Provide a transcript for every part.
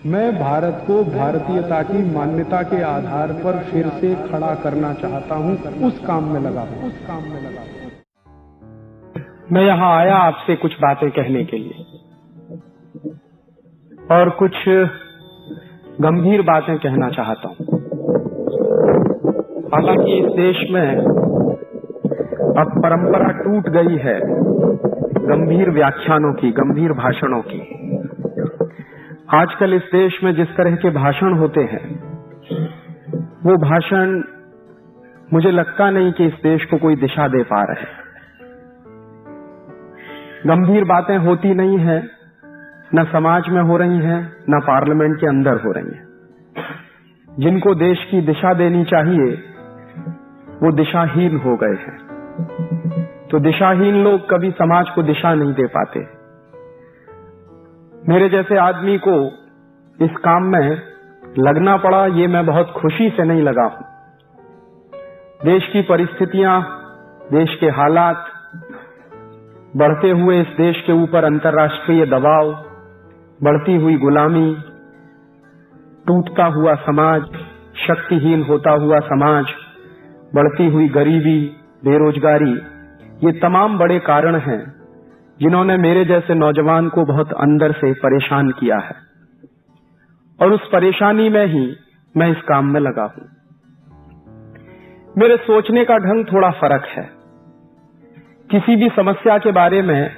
मैं भारत को भारतीयता की मान्यता के आधार पर फिर से खड़ा करना चाहता हूं, उस काम में लगा हूं। मैं यहां आया आपसे कुछ बातें कहने के लिए और कुछ गंभीर बातें कहना चाहता हूं। हालांकि इस देश में अब परंपरा टूट गई है गंभीर व्याख्यानों की, गंभीर भाषणों की। आजकल इस देश में जिस तरह के भाषण होते हैं, वो भाषण मुझे लगता नहीं कि इस देश को कोई दिशा दे पा रहे। गंभीर बातें होती नहीं हैं, न समाज में हो रही हैं, न पार्लियामेंट के अंदर हो रही हैं। जिनको देश की दिशा देनी चाहिए वो दिशाहीन हो गए हैं। तो दिशाहीन लोग कभी समाज को दिशा नहीं दे पाते। मेरे जैसे आदमी को इस काम में लगना पड़ा, ये मैं बहुत खुशी से नहीं लगा हूं। देश की परिस्थितियां, देश के हालात, बढ़ते हुए इस देश के ऊपर अंतर्राष्ट्रीय दबाव, बढ़ती हुई गुलामी, टूटता हुआ समाज, शक्तिहीन होता हुआ समाज, बढ़ती हुई गरीबी, बेरोजगारी, ये तमाम बड़े कारण हैं जिन्होंने मेरे जैसे नौजवान को बहुत अंदर से परेशान किया है। और उस परेशानी में ही मैं इस काम में लगा हूं। मेरे सोचने का ढंग थोड़ा फर्क है। किसी भी समस्या के बारे में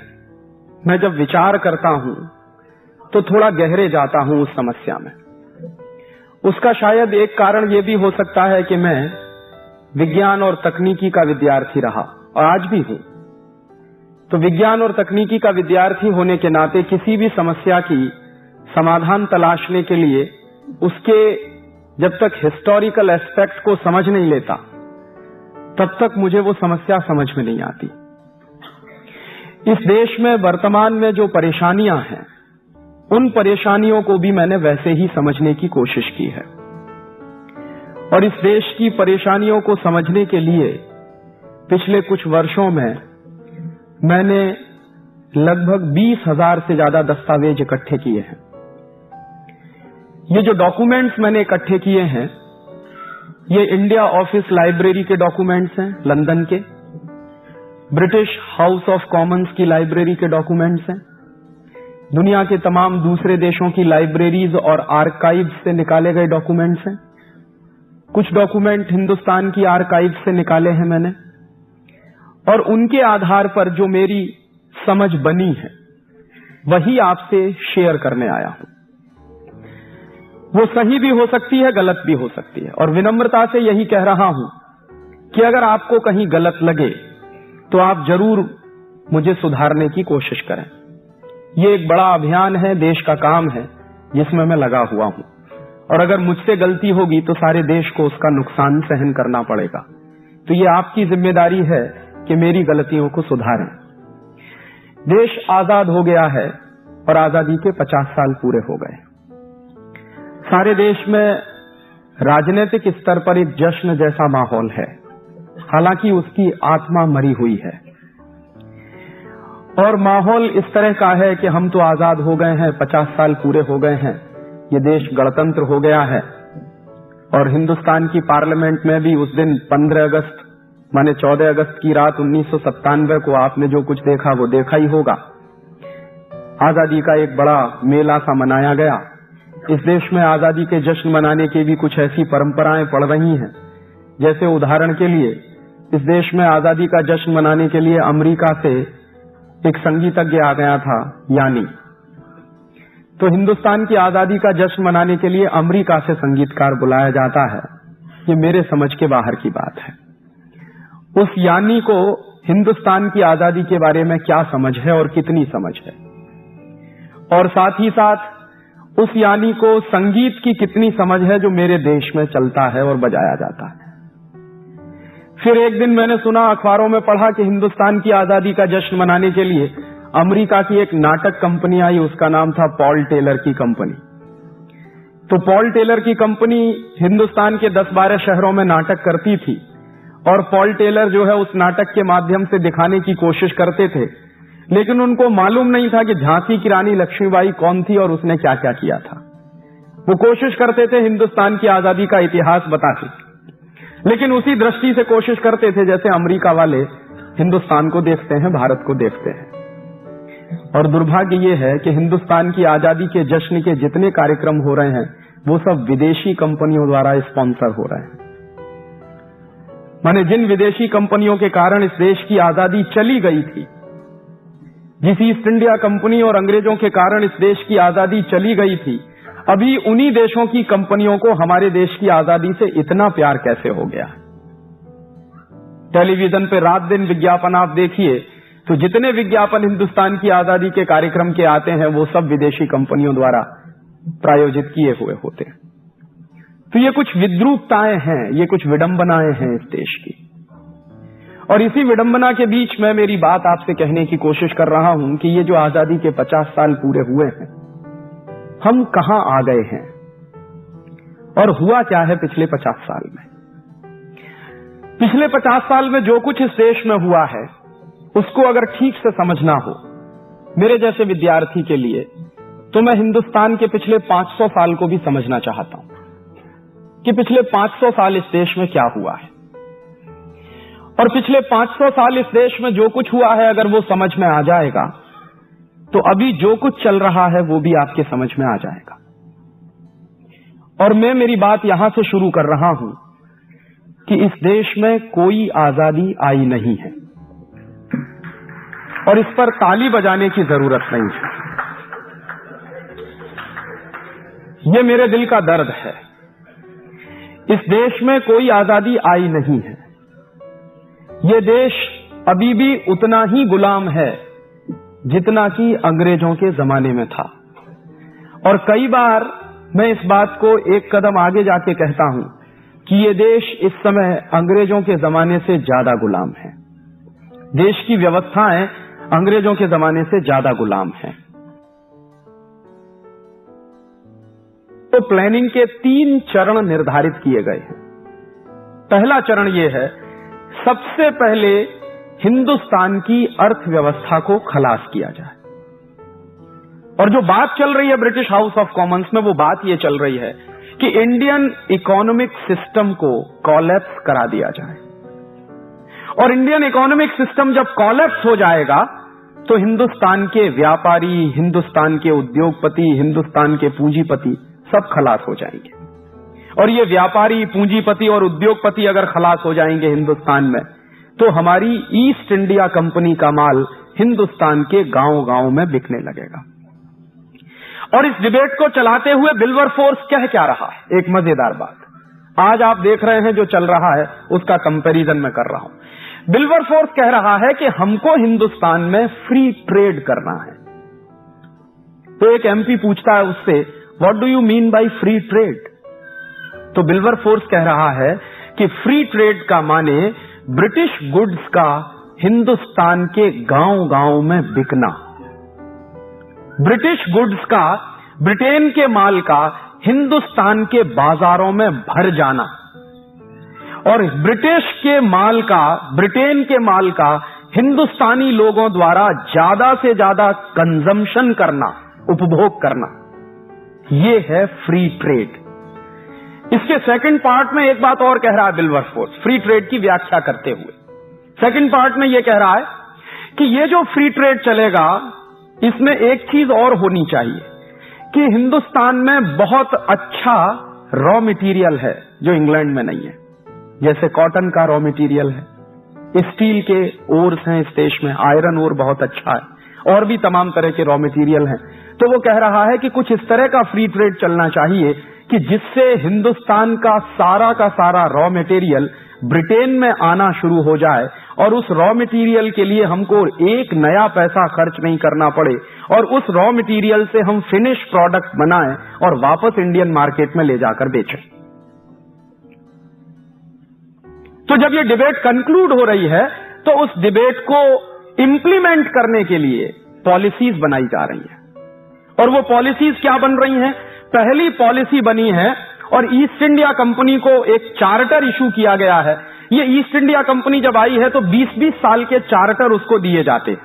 मैं जब विचार करता हूं तो थोड़ा गहरे जाता हूं उस समस्या में। उसका शायद एक कारण यह भी हो सकता है कि मैं विज्ञान और तकनीकी का विद्यार्थी रहा और आज भी हूं। तो विज्ञान और तकनीकी का विद्यार्थी होने के नाते किसी भी समस्या की समाधान तलाशने के लिए उसके जब तक हिस्टोरिकल एस्पेक्ट को समझ नहीं लेता, तब तक मुझे वो समस्या समझ में नहीं आती। इस देश में वर्तमान में जो परेशानियां हैं, उन परेशानियों को भी मैंने वैसे ही समझने की कोशिश की है। और इस देश की परेशानियों को समझने के लिए पिछले कुछ वर्षों में मैंने लगभग 20,000 से ज्यादा दस्तावेज इकट्ठे किए हैं। ये जो डॉक्यूमेंट्स मैंने इकट्ठे किए हैं, ये इंडिया ऑफिस लाइब्रेरी के डॉक्यूमेंट्स हैं, लंदन के। ब्रिटिश हाउस ऑफ कॉमन्स की लाइब्रेरी के डॉक्यूमेंट्स हैं। दुनिया के तमाम दूसरे देशों की लाइब्रेरीज और आर्काइव से निकाले गए डॉक्यूमेंट्स हैं। कुछ डॉक्यूमेंट हिंदुस्तान की आर्काइव से निकाले हैं मैंने, और उनके आधार पर जो मेरी समझ बनी है वही आपसे शेयर करने आया हूं। वो सही भी हो सकती है, गलत भी हो सकती है, और विनम्रता से यही कह रहा हूं कि अगर आपको कहीं गलत लगे तो आप जरूर मुझे सुधारने की कोशिश करें। ये एक बड़ा अभियान है, देश का काम है जिसमें मैं लगा हुआ हूं, और अगर मुझसे गलती होगी तो सारे देश को उसका नुकसान सहन करना पड़ेगा। तो ये आपकी जिम्मेदारी है कि मेरी गलतियों को सुधारें। देश आजाद हो गया है और आजादी के 50 साल पूरे हो गए। सारे देश में राजनीतिक स्तर पर एक जश्न जैसा माहौल है, हालांकि उसकी आत्मा मरी हुई है। और माहौल इस तरह का है कि हम तो आजाद हो गए हैं, 50 साल पूरे हो गए हैं, ये देश गणतंत्र हो गया है। और हिंदुस्तान की पार्लियामेंट में भी उस दिन 15 अगस्त माने 14 अगस्त की रात 1997 को आपने जो कुछ देखा वो देखा ही होगा। आजादी का एक बड़ा मेला सा मनाया गया। इस देश में आजादी के जश्न मनाने की भी कुछ ऐसी परंपराएं पड़ रही हैं, जैसे उदाहरण के लिए इस देश में आजादी का जश्न मनाने के लिए अमेरिका से एक संगीतज्ञ आ गया था, यानी। तो हिंदुस्तान की आजादी का जश्न मनाने के लिए अमेरिका से संगीतकार बुलाया जाता है, ये मेरे समझ के बाहर की बात है। उस यानी को हिंदुस्तान की आजादी के बारे में क्या समझ है और कितनी समझ है, और साथ ही साथ उस यानी को संगीत की कितनी समझ है जो मेरे देश में चलता है और बजाया जाता है। फिर एक दिन मैंने सुना, अखबारों में पढ़ा कि हिंदुस्तान की आजादी का जश्न मनाने के लिए अमेरिका की एक नाटक कंपनी आई, उसका नाम था पॉल टेलर की कंपनी। तो पॉल टेलर की कंपनी हिंदुस्तान के 10-12 शहरों में नाटक करती थी, और पॉल टेलर जो है उस नाटक के माध्यम से दिखाने की कोशिश करते थे, लेकिन उनको मालूम नहीं था कि झांसी की रानी लक्ष्मीबाई कौन थी और उसने क्या क्या किया था। वो कोशिश करते थे हिंदुस्तान की आजादी का इतिहास बताते, लेकिन उसी दृष्टि से कोशिश करते थे जैसे अमेरिका वाले हिंदुस्तान को देखते हैं, भारत को देखते हैं। और दुर्भाग्य ये है कि हिंदुस्तान की आजादी के जश्न के जितने कार्यक्रम हो रहे हैं वो सब विदेशी कंपनियों द्वारा स्पॉन्सर हो रहे हैं। माने जिन विदेशी कंपनियों के कारण इस देश की आजादी चली गई थी, जिस ईस्ट इंडिया कंपनी और अंग्रेजों के कारण इस देश की आजादी चली गई थी, अभी उन्हीं देशों की कंपनियों को हमारे देश की आजादी से इतना प्यार कैसे हो गया। टेलीविजन पे रात दिन विज्ञापन आप देखिए तो जितने विज्ञापन हिंदुस्तान की आजादी के कार्यक्रम के आते हैं वो सब विदेशी कंपनियों द्वारा प्रायोजित किए हुए होते हैं। तो ये कुछ विद्रूपताएं हैं, ये कुछ विडंबनाएं हैं इस देश की। और इसी विडंबना के बीच में मेरी बात आपसे कहने की कोशिश कर रहा हूं कि ये जो आजादी के 50 साल पूरे हुए हैं, हम कहां आ गए हैं और हुआ क्या है पिछले 50 साल में। पिछले 50 साल में जो कुछ इस देश में हुआ है उसको अगर ठीक से समझना हो मेरे जैसे विद्यार्थी के लिए, तो मैं हिंदुस्तान के पिछले 500 साल को भी समझना चाहता हूं कि पिछले 500 साल इस देश में क्या हुआ है। और पिछले 500 साल इस देश में जो कुछ हुआ है अगर वो समझ में आ जाएगा तो अभी जो कुछ चल रहा है वो भी आपके समझ में आ जाएगा। और मैं मेरी बात यहां से शुरू कर रहा हूं कि इस देश में कोई आजादी आई नहीं है और इस पर ताली बजाने की जरूरत नहीं है। ये मेरे दिल का दर्द है। इस देश में कोई आजादी आई नहीं है। ये देश अभी भी उतना ही गुलाम है जितना कि अंग्रेजों के जमाने में था। और कई बार मैं इस बात को एक कदम आगे जाके कहता हूं कि ये देश इस समय अंग्रेजों के जमाने से ज्यादा गुलाम है। देश की व्यवस्थाएं अंग्रेजों के जमाने से ज्यादा गुलाम हैं। तो प्लानिंग के 3 चरण निर्धारित किए गए हैं। पहला चरण यह है, सबसे पहले हिंदुस्तान की अर्थव्यवस्था को खलास किया जाए। और जो बात चल रही है ब्रिटिश हाउस ऑफ कॉमन्स में, वो बात ये चल रही है कि इंडियन इकोनॉमिक सिस्टम को कॉलेप्स करा दिया जाए। और इंडियन इकोनॉमिक सिस्टम जब कॉलेप्स हो जाएगा तो हिंदुस्तान के व्यापारी, हिंदुस्तान के उद्योगपति, हिंदुस्तान के पूंजीपति सब खलास हो जाएंगे। और ये व्यापारी, पूंजीपति और उद्योगपति अगर खलास हो जाएंगे हिंदुस्तान में, तो हमारी ईस्ट इंडिया कंपनी का माल हिंदुस्तान के गांव-गांव में बिकने लगेगा। और इस डिबेट को चलाते हुए विल्बरफोर्स कह क्या रहा है, एक मजेदार बात आज आप देख रहे हैं जो चल रहा है उसका कंपैरिजन मैं कर रहा हूं। विल्बरफोर्स कह रहा है कि हमको हिंदुस्तान में फ्री ट्रेड करना है। तो एक एमपी पूछता है उससे, what do you mean by free trade? तो विल्बरफोर्स कह रहा है कि फ्री ट्रेड का माने ब्रिटिश गुड्स का हिंदुस्तान के गांव-गांव में बिकना, ब्रिटिश गुड्स का, ब्रिटेन के माल का हिंदुस्तान के बाजारों में भर जाना, और ब्रिटिश के माल का, ब्रिटेन के माल का हिंदुस्तानी लोगों द्वारा ज्यादा से ज्यादा कंजम्पशन करना, उपभोग करना, ये है फ्री ट्रेड। इसके सेकंड पार्ट में एक बात और कह रहा है विल्बरफोर्स, फ्री ट्रेड की व्याख्या करते हुए। सेकंड पार्ट में यह कह रहा है कि ये जो फ्री ट्रेड चलेगा इसमें एक चीज और होनी चाहिए कि हिंदुस्तान में बहुत अच्छा रॉ मटेरियल है जो इंग्लैंड में नहीं है। जैसे कॉटन का रॉ मटेरियल है, स्टील के ओर्स हैं इस देश में, आयरन ओर बहुत अच्छा है, और भी तमाम तरह के रॉ मटेरियल हैं। तो वो कह रहा है कि कुछ इस तरह का फ्री ट्रेड चलना चाहिए कि जिससे हिंदुस्तान का सारा रॉ मटेरियल ब्रिटेन में आना शुरू हो जाए और उस रॉ मटेरियल के लिए हमको एक नया पैसा खर्च नहीं करना पड़े और उस रॉ मटेरियल से हम फिनिश प्रोडक्ट बनाएं और वापस इंडियन मार्केट में ले जाकर बेचें। तो जब ये डिबेट कंक्लूड हो रही है तो उस डिबेट को इंप्लीमेंट करने के लिए पॉलिसीज बनाई जा रही हैं। और वो पॉलिसीज क्या बन रही हैं? पहली पॉलिसी बनी है और ईस्ट इंडिया कंपनी को एक चार्टर इशू किया गया है। ये ईस्ट इंडिया कंपनी जब आई है तो 20-20 साल के चार्टर उसको दिए जाते हैं।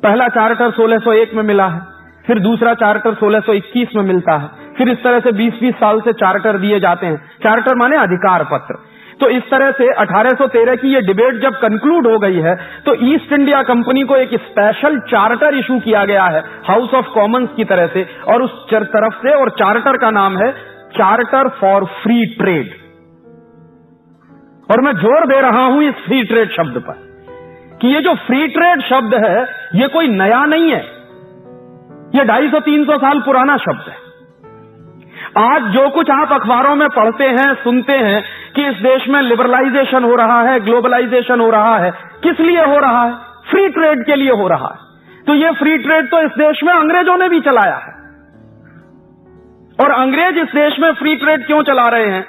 पहला चार्टर 1601 में मिला है, फिर दूसरा चार्टर 1621 में मिलता है, फिर इस तरह से 20-20 साल से चार्टर दिए जाते हैं। चार्टर माने अधिकार पत्र। तो इस तरह से 1813 की ये डिबेट जब कंक्लूड हो गई है तो ईस्ट इंडिया कंपनी को एक स्पेशल चार्टर इशू किया गया है हाउस ऑफ कॉमन्स की तरह से, और उस तरफ से, और चार्टर का नाम है चार्टर फॉर फ्री ट्रेड। और मैं जोर दे रहा हूं इस फ्री ट्रेड शब्द पर कि ये जो फ्री ट्रेड शब्द है ये कोई नया नहीं है, ये 250-300 साल पुराना शब्द है। आज जो कुछ आप अखबारों में पढ़ते हैं, सुनते हैं कि इस देश में लिबरलाइजेशन हो रहा है, ग्लोबलाइजेशन हो रहा है, किस लिए हो रहा है? फ्री ट्रेड के लिए हो रहा है। तो ये फ्री ट्रेड तो इस देश में अंग्रेजों ने भी चलाया है। और अंग्रेज इस देश में फ्री ट्रेड क्यों चला रहे हैं?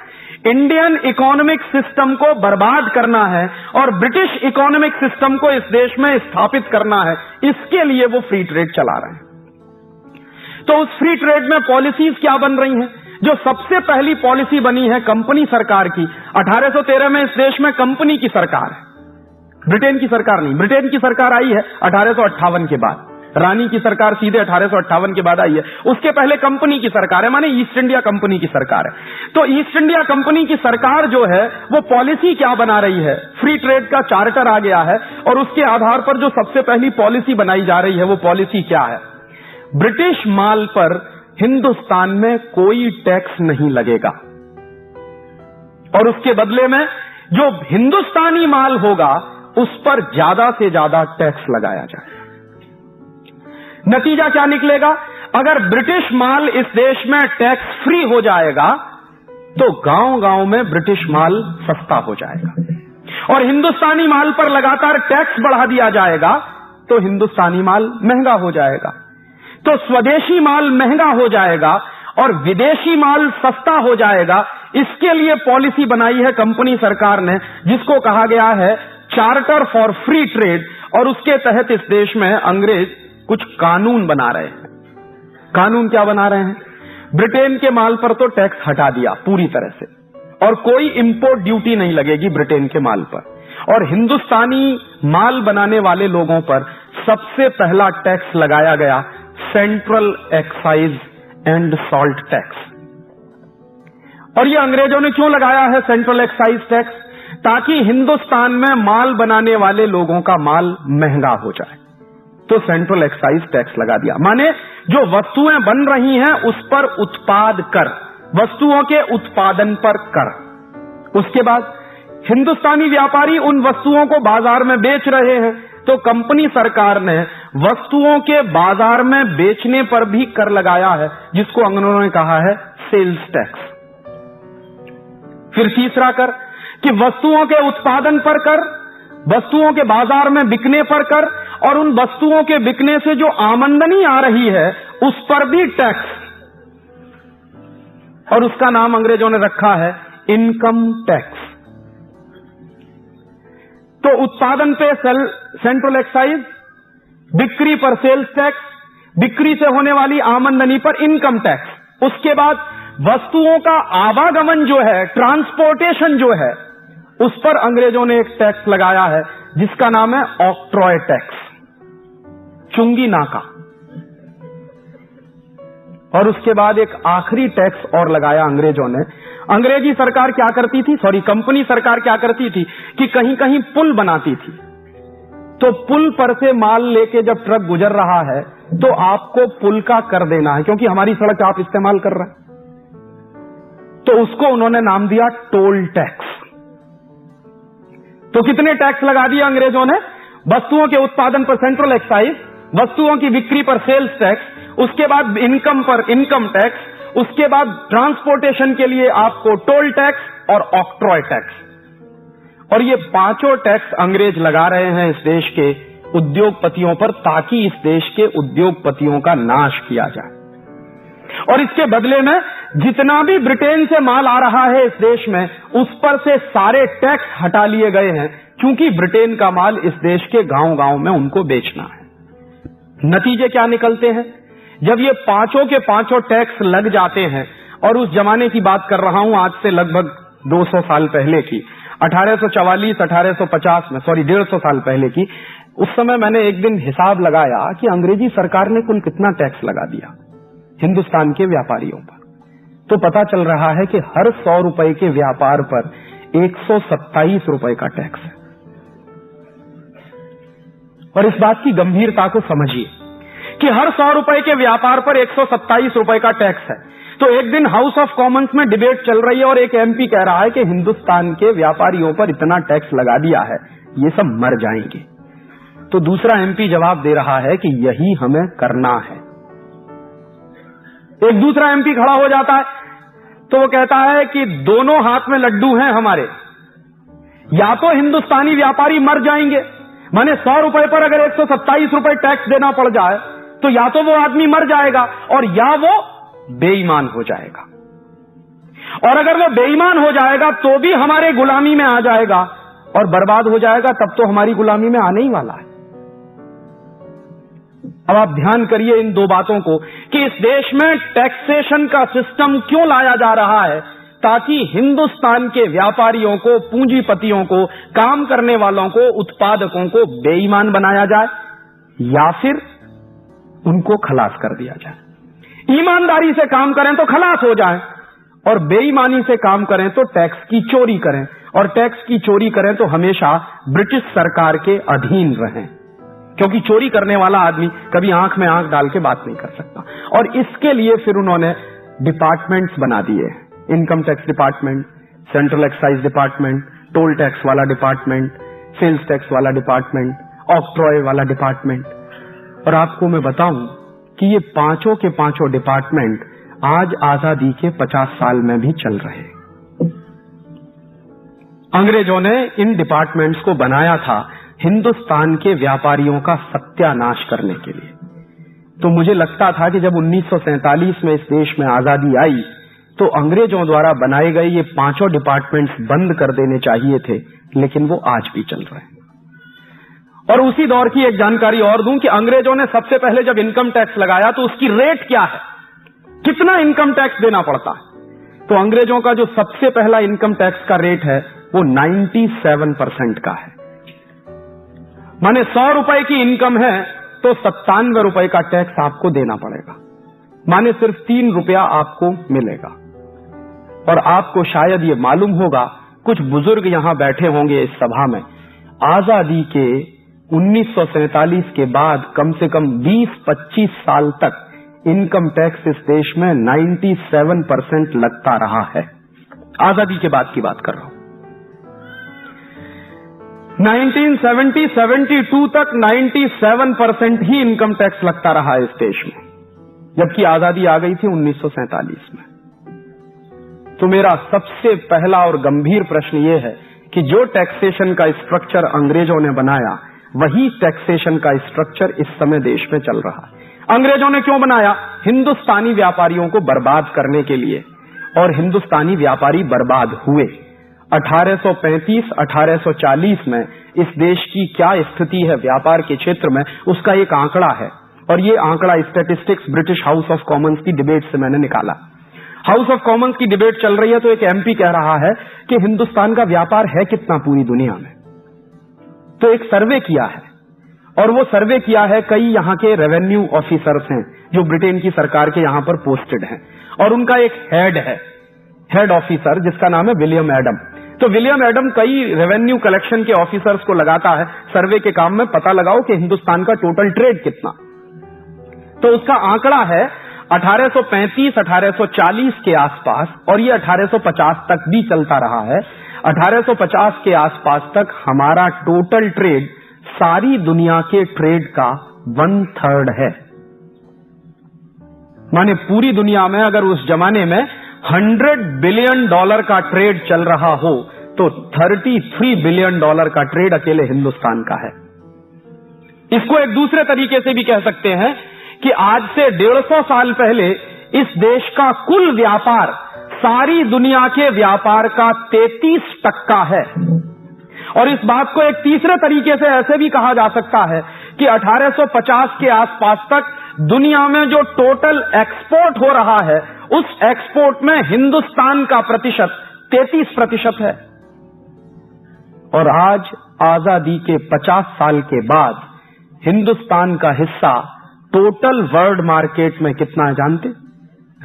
इंडियन इकोनॉमिक सिस्टम को बर्बाद करना है और ब्रिटिश इकोनॉमिक सिस्टम को इस देश में स्थापित करना है, इसके लिए वो फ्री ट्रेड चला रहे हैं। तो उस फ्री ट्रेड में पॉलिसीज क्या बन रही हैं? जो सबसे पहली पॉलिसी बनी है कंपनी सरकार की। 1813 में इस देश में कंपनी की सरकार है, ब्रिटेन की सरकार नहीं। ब्रिटेन की सरकार आई है 1858 के बाद, रानी की सरकार सीधे 1858 के बाद आई है। उसके पहले कंपनी की सरकार है, माने ईस्ट इंडिया कंपनी की सरकार है। तो ईस्ट इंडिया कंपनी की सरकार जो है वो पॉलिसी क्या बना रही है? फ्री ट्रेड का चार्टर आ गया है और उसके आधार पर जो सबसे पहली पॉलिसी बनाई जा रही है वो पॉलिसी क्या है? ब्रिटिश माल पर हिंदुस्तान में कोई टैक्स नहीं लगेगा और उसके बदले में जो हिंदुस्तानी माल होगा उस पर ज्यादा से ज्यादा टैक्स लगाया जाएगा। नतीजा क्या निकलेगा? अगर ब्रिटिश माल इस देश में टैक्स फ्री हो जाएगा तो गांव गांव में ब्रिटिश माल सस्ता हो जाएगा और हिंदुस्तानी माल पर लगातार टैक्स बढ़ा दिया जाएगा तो हिंदुस्तानी माल महंगा हो जाएगा। तो स्वदेशी माल महंगा हो जाएगा और विदेशी माल सस्ता हो जाएगा। इसके लिए पॉलिसी बनाई है कंपनी सरकार ने जिसको कहा गया है चार्टर फॉर फ्री ट्रेड, और उसके तहत इस देश में अंग्रेज कुछ कानून बना रहे हैं। कानून क्या बना रहे हैं? ब्रिटेन के माल पर तो टैक्स हटा दिया पूरी तरह से और कोई इंपोर्ट ड्यूटी नहीं लगेगी ब्रिटेन के माल पर, और हिंदुस्तानी माल बनाने वाले लोगों पर सबसे पहला टैक्स लगाया गया central excise and salt tax. और ये अंग्रेजों ने क्यों लगाया है सेंट्रल एक्साइज टैक्स? ताकि हिंदुस्तान में माल बनाने वाले लोगों का माल महंगा हो जाए। तो सेंट्रल एक्साइज टैक्स लगा दिया, माने जो वस्तुएं बन रही हैं उस पर उत्पाद कर, वस्तुओं के उत्पादन पर कर। उसके बाद हिंदुस्तानी व्यापारी उन वस्तुओं को बाजार में बेच रहे हैं तो कंपनी सरकार ने वस्तुओं के बाजार में बेचने पर भी कर लगाया है जिसको अंग्रेजों ने कहा है सेल्स टैक्स। फिर तीसरा कर कि वस्तुओं के उत्पादन पर कर, वस्तुओं के बाजार में बिकने पर कर, और उन वस्तुओं के बिकने से जो आमदनी आ रही है उस पर भी टैक्स, और उसका नाम अंग्रेजों ने रखा है इनकम टैक्स। तो उत्पादन पे सेंट्रल एक्साइज, बिक्री पर सेल्स टैक्स, बिक्री से होने वाली आमदनी पर इनकम टैक्स। उसके बाद वस्तुओं का आवागमन जो है, ट्रांसपोर्टेशन जो है, उस पर अंग्रेजों ने एक टैक्स लगाया है जिसका नाम है ऑक्ट्रॉय टैक्स, चुंगी नाका। और उसके बाद एक आखिरी टैक्स और लगाया अंग्रेजों ने। अंग्रेजी सरकार क्या करती थी, कंपनी सरकार क्या करती थी कि कहीं कहीं पुल बनाती थी। तो पुल पर से माल लेके जब ट्रक गुजर रहा है तो आपको पुल का कर देना है क्योंकि हमारी सड़क आप इस्तेमाल कर रहे हैं। तो उसको उन्होंने नाम दिया टोल टैक्स। तो कितने टैक्स लगा दिए अंग्रेजों ने? वस्तुओं के उत्पादन पर सेंट्रल एक्साइज, वस्तुओं की बिक्री पर सेल्स टैक्स, उसके बाद इनकम पर इनकम टैक्स, उसके बाद ट्रांसपोर्टेशन के लिए आपको टोल टैक्स और ऑक्ट्रॉय टैक्स। और ये पांचों टैक्स अंग्रेज लगा रहे हैं इस देश के उद्योगपतियों पर ताकि इस देश के उद्योगपतियों का नाश किया जाए। और इसके बदले में जितना भी ब्रिटेन से माल आ रहा है इस देश में उस पर से सारे टैक्स हटा लिए गए हैं क्योंकि ब्रिटेन का माल इस देश के गांव गांव में उनको बेचना है। नतीजे क्या निकलते हैं? जब ये पांचों के पांचों टैक्स लग जाते हैं, और उस जमाने की बात कर रहा हूं आज से लगभग 200 साल पहले की, 1844 1850 में, 150 साल पहले की। उस समय मैंने एक दिन हिसाब लगाया कि अंग्रेजी सरकार ने कुल कितना टैक्स लगा दिया हिंदुस्तान के व्यापारियों पर। तो पता चल रहा है कि हर 100 रुपए के व्यापार पर 127 रुपए का टैक्स है। और इस बात की गंभीरता को समझिए कि हर 100 रुपए के व्यापार पर 127 रुपए का टैक्स है। तो एक दिन हाउस ऑफ कॉमन्स में डिबेट चल रही है और एक एमपी कह रहा है कि हिंदुस्तान के व्यापारियों पर इतना टैक्स लगा दिया है, ये सब मर जाएंगे। तो दूसरा एमपी जवाब दे रहा है कि यही हमें करना है। एक दूसरा एमपी खड़ा हो जाता है तो वो कहता है कि दोनों हाथ में लड्डू हैं हमारे, या तो हिंदुस्तानी व्यापारी मर जाएंगे, माने 100 रुपए पर अगर 127 रुपए टैक्स देना पड़ जाए तो या तो वो आदमी मर जाएगा और या वो बेईमान हो जाएगा। और अगर वो बेईमान हो जाएगा तो भी हमारे गुलामी में आ जाएगा और बर्बाद हो जाएगा, तब तो हमारी गुलामी में आने ही वाला है। अब आप ध्यान करिए इन दो बातों को कि इस देश में टैक्सेशन का सिस्टम क्यों लाया जा रहा है, ताकि हिंदुस्तान के व्यापारियों को, पूंजीपतियों को, काम करने वालों को, उत्पादकों को बेईमान बनाया जाए या फिर उनको खलास कर दिया जाए। ईमानदारी से काम करें तो खलास हो जाएं और बेईमानी से काम करें तो टैक्स की चोरी करें, और टैक्स की चोरी करें तो हमेशा ब्रिटिश सरकार के अधीन रहें, क्योंकि चोरी करने वाला आदमी कभी आंख में आंख डाल के बात नहीं कर सकता। और इसके लिए फिर उन्होंने डिपार्टमेंट्स बना दिए, income tax department, central excise department, toll tax वाला डिपार्टमेंट, सेल्स टैक्स वाला डिपार्टमेंट, ऑक्ट्रॉय वाला डिपार्टमेंट। और आपको मैं बताऊं कि ये पांचों के पांचों डिपार्टमेंट आज आजादी के 50 साल में भी चल रहे हैं। अंग्रेजों ने इन डिपार्टमेंट्स को बनाया था हिंदुस्तान के व्यापारियों का सत्यानाश करने के लिए। तो मुझे लगता था कि जब 1947 में इस देश में आजादी आई तो अंग्रेजों द्वारा बनाए गए ये पांचों डिपार्टमेंट्स बंद कर देने चाहिए थे, लेकिन वो आज भी चल रहे हैं। और उसी दौर की एक जानकारी और दूं कि अंग्रेजों ने सबसे पहले जब इनकम टैक्स लगाया तो उसकी रेट क्या है, कितना इनकम टैक्स देना पड़ता है। तो अंग्रेजों का जो सबसे पहला इनकम टैक्स का रेट है वो 97% का है। माने 100 रुपए की इनकम है तो 97 रुपए का टैक्स आपको देना पड़ेगा, माने सिर्फ 3 रुपया आपको मिलेगा। और आपको शायद ये मालूम होगा, कुछ बुजुर्ग यहां बैठे होंगे इस सभा में, आजादी के 1947 के बाद कम से कम 20-25 साल तक इनकम टैक्स इस देश में 97% लगता रहा है। आजादी के बाद की बात कर रहा हूं। 1970-72 तक 97% ही इनकम टैक्स लगता रहा इस देश में, जबकि आजादी आ गई थी 1947 में। तो मेरा सबसे पहला और गंभीर प्रश्न यह है कि जो टैक्सेशन का स्ट्रक्चर अंग्रेजों ने बनाया, वही टैक्सेशन का स्ट्रक्चर इस समय देश में चल रहा है। अंग्रेजों ने क्यों बनाया? हिंदुस्तानी व्यापारियों को बर्बाद करने के लिए, और हिंदुस्तानी व्यापारी बर्बाद हुए। 1835-1840 में इस देश की क्या स्थिति है व्यापार के क्षेत्र में, उसका एक आंकड़ा है, और ये आंकड़ा statistics British house of Commons की डिबेट से मैंने निकाला। हाउस ऑफ कॉमन्स की डिबेट चल रही है तो एक एमपी कह रहा है कि हिंदुस्तान का व्यापार है कितना पूरी दुनिया में। तो एक सर्वे किया है, और वो सर्वे किया है कई यहाँ के रेवेन्यू ऑफिसर्स हैं जो ब्रिटेन की सरकार के यहाँ पर पोस्टेड हैं, और उनका एक हेड है, हेड ऑफिसर, जिसका नाम है विलियम एडम। तो विलियम एडम कई रेवेन्यू कलेक्शन के ऑफिसर्स को लगाता है सर्वे के काम में, पता लगाओ कि हिंदुस्तान का टोटल ट्रेड कितना। तो उसका आंकड़ा है 1835-1840 के आसपास, और ये 1850 तक भी चलता रहा है। 1850 के आसपास तक हमारा टोटल ट्रेड सारी दुनिया के ट्रेड का 1/3 है। माने पूरी दुनिया में अगर उस जमाने में $100 बिलियन का ट्रेड चल रहा हो तो $33 बिलियन का ट्रेड अकेले हिंदुस्तान का है। इसको एक दूसरे तरीके से भी कह सकते हैं कि आज से 150 साल पहले इस देश का कुल व्यापार सारी दुनिया के व्यापार का 33% है। और इस बात को एक तीसरे तरीके से ऐसे भी कहा जा सकता है कि 1850 के आसपास तक दुनिया में जो टोटल एक्सपोर्ट हो रहा है, उस एक्सपोर्ट में हिंदुस्तान का प्रतिशत 33% है। और आज आजादी के 50 साल के बाद हिंदुस्तान का हिस्सा टोटल वर्ल्ड मार्केट में कितना है जानते?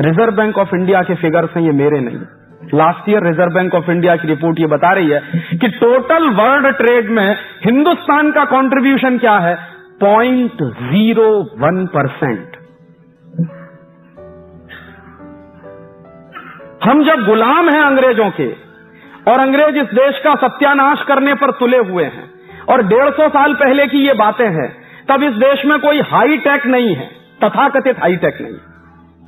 रिजर्व बैंक ऑफ इंडिया के फिगर्स हैं, ये मेरे नहीं। Last year reserve bank of India की रिपोर्ट ये बता रही है कि टोटल वर्ल्ड ट्रेड में हिंदुस्तान का कंट्रीब्यूशन क्या है, 0.01%। हम जब गुलाम हैं अंग्रेजों के, और अंग्रेज इस देश का सत्यानाश करने पर तुले हुए हैं, और 150 साल पहले की ये बातें हैं, तब इस देश में कोई हाई टेक नहीं है, तथाकथित हाई टेक नहीं।